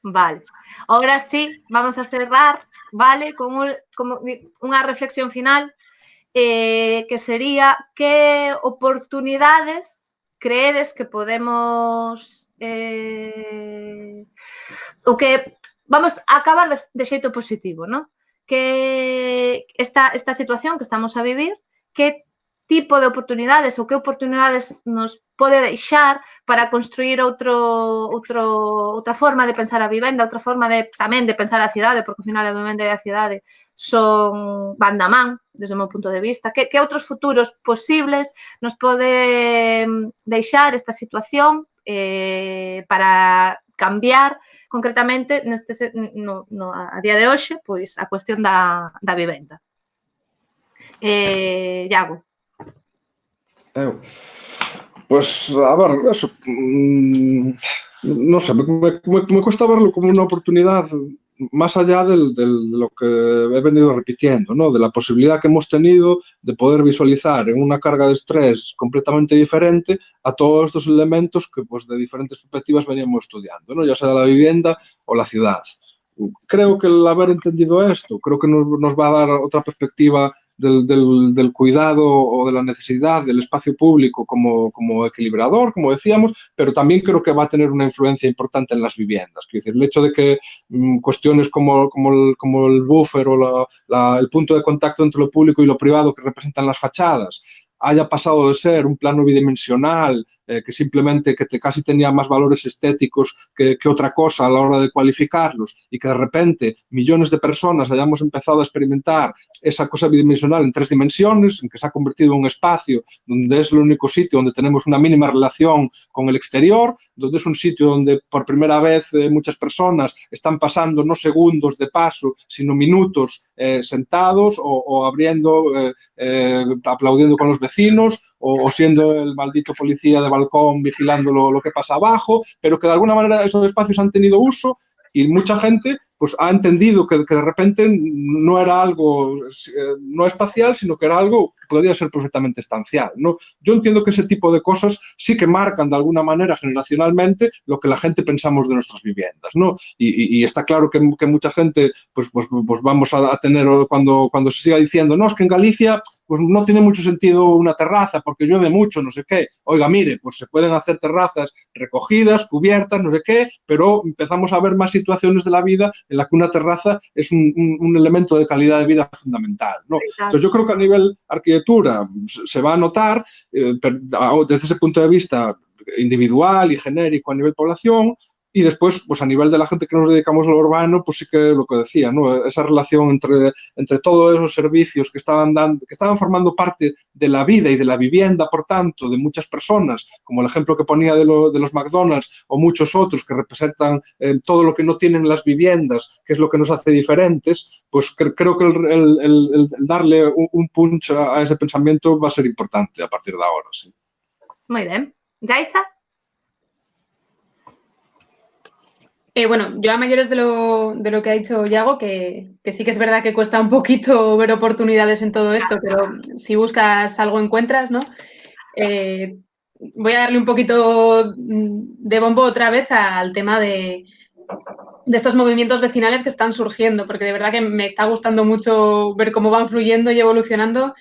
Vale. Ahora sí, vamos a cerrar, ¿vale? Con unha reflexión final, que sería que oportunidades creedes que podemos o que vamos a acabar de xeito positivo, ¿no? Que esta situación que estamos a vivir, que tipo de oportunidades ou que oportunidades nos pode deixar para construir outra forma de pensar a vivenda, outra forma tamén de pensar a cidade, porque ao final a vivenda e a cidade van da man, desde o meu punto de vista. Que outros futuros posibles nos pode deixar esta situación para cambiar concretamente a día de hoxe pois a cuestión da vivenda. Iago. Pues, a ver, eso, no sé, me cuesta verlo como una oportunidad más allá de lo que he venido repitiendo, ¿no? De la posibilidad que hemos tenido de poder visualizar en una carga de estrés completamente diferente a todos estos elementos que, pues, de diferentes perspectivas veníamos estudiando, ¿no? Ya sea la vivienda o la ciudad. Creo que el haber entendido esto, creo que nos va a dar otra perspectiva del cuidado o de la necesidad del espacio público como equilibrador, como decíamos, pero también creo que va a tener una influencia importante en las viviendas. Quiero decir, el hecho de que cuestiones como el buffer o el punto de contacto entre lo público y lo privado que representan las fachadas haya pasado de ser un plano bidimensional que simplemente casi tenía más valores estéticos que otra cosa a la hora de cualificarlos, y que de repente millones de personas hayamos empezado a experimentar esa cosa bidimensional en 3 dimensiones, en que se ha convertido en un espacio donde es el único sitio donde tenemos una mínima relación con el exterior, donde es un sitio donde por primera vez muchas personas están pasando no segundos de paso, sino minutos sentados o abriendo, aplaudiendo con los vecinos o siendo el maldito policía de balcón vigilando lo que pasa abajo, pero que de alguna manera esos espacios han tenido uso y mucha gente pues ha entendido que de repente no era algo no espacial, sino que era algo que podía ser perfectamente estancial, ¿no? Yo entiendo que ese tipo de cosas sí que marcan de alguna manera generacionalmente lo que la gente pensamos de nuestras viviendas, ¿no? Y está claro que mucha gente pues vamos a tener cuando se siga diciendo, no, es que en Galicia pues no tiene mucho sentido una terraza porque llueve mucho, no sé qué. Oiga, mire, pues se pueden hacer terrazas recogidas, cubiertas, no sé qué, pero empezamos a ver más situaciones de la vida en la que una terraza es un elemento de calidad de vida fundamental, ¿no? Entonces yo creo que a nivel arquitectura se va a notar desde ese punto de vista individual y genérico a nivel población, y después, pues a nivel de la gente que nos dedicamos a lo urbano, pues sí que lo que decía, ¿no? Esa relación entre todos esos servicios que estaban formando parte de la vida y de la vivienda, por tanto, de muchas personas, como el ejemplo que ponía de los McDonald's o muchos otros que representan todo lo que no tienen las viviendas, que es lo que nos hace diferentes, pues creo que el darle un punch a ese pensamiento va a ser importante a partir de ahora, sí. Muy bien. ¿Yaiza? Bueno, yo a mayores de lo que ha dicho Yago, que sí que es verdad que cuesta un poquito ver oportunidades en todo esto, pero si buscas algo encuentras, ¿no? Voy a darle un poquito de bombo otra vez al tema de estos movimientos vecinales que están surgiendo, porque de verdad que me está gustando mucho ver cómo van fluyendo y evolucionando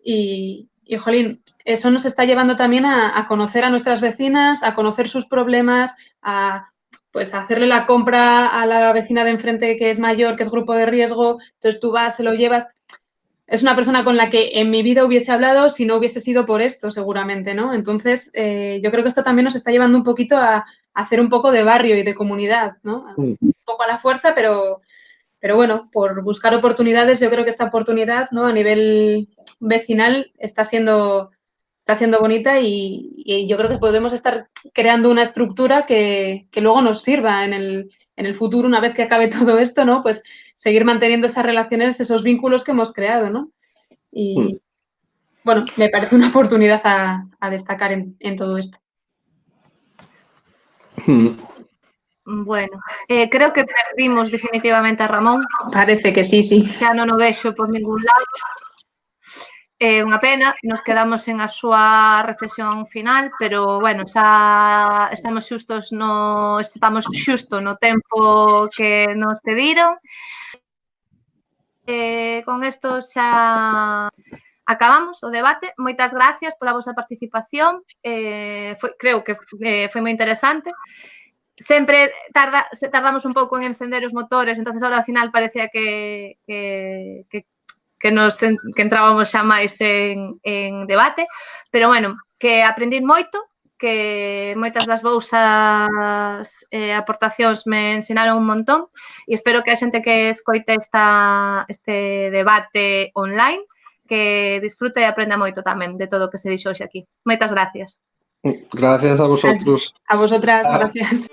y jolín, eso nos está llevando también a conocer a nuestras vecinas, a conocer sus problemas, a pues hacerle la compra a la vecina de enfrente que es mayor, que es grupo de riesgo, entonces tú vas, se lo llevas. Es una persona con la que en mi vida hubiese hablado si no hubiese sido por esto, seguramente, ¿no? Entonces, yo creo que esto también nos está llevando un poquito a hacer un poco de barrio y de comunidad, ¿no? Un poco a la fuerza, pero bueno, por buscar oportunidades, yo creo que esta oportunidad, ¿no? A nivel vecinal está siendo bonita y yo creo que podemos estar creando una estructura que luego nos sirva en el futuro, una vez que acabe todo esto, ¿no? Pues seguir manteniendo esas relaciones, esos vínculos que hemos creado, ¿no? Y bueno, me parece una oportunidad a destacar en todo esto. Bueno, creo que perdimos definitivamente a Ramón. Parece que sí, sí. Xa non o vexo por ningún lado. É unha pena, nos quedamos en a súa reflexión final, pero, bueno, xa estamos xusto no tempo que nos pediron. Con isto xa acabamos o debate. Moitas gracias pola vosa participación. Creo que foi moi interesante. Sempre tardamos un pouco en encender os motores, entonces ahora ao final parecía que entrábamos xa máis en debate, pero bueno, que aprendín moito, que moitas das vosas aportacións me ensinaron un montón e espero que a xente que escoite este debate online que disfrute e aprenda moito tamén de todo o que se dixo hoxe aquí. Moitas gracias. Gracias a vosotros. A vosotras, gracias.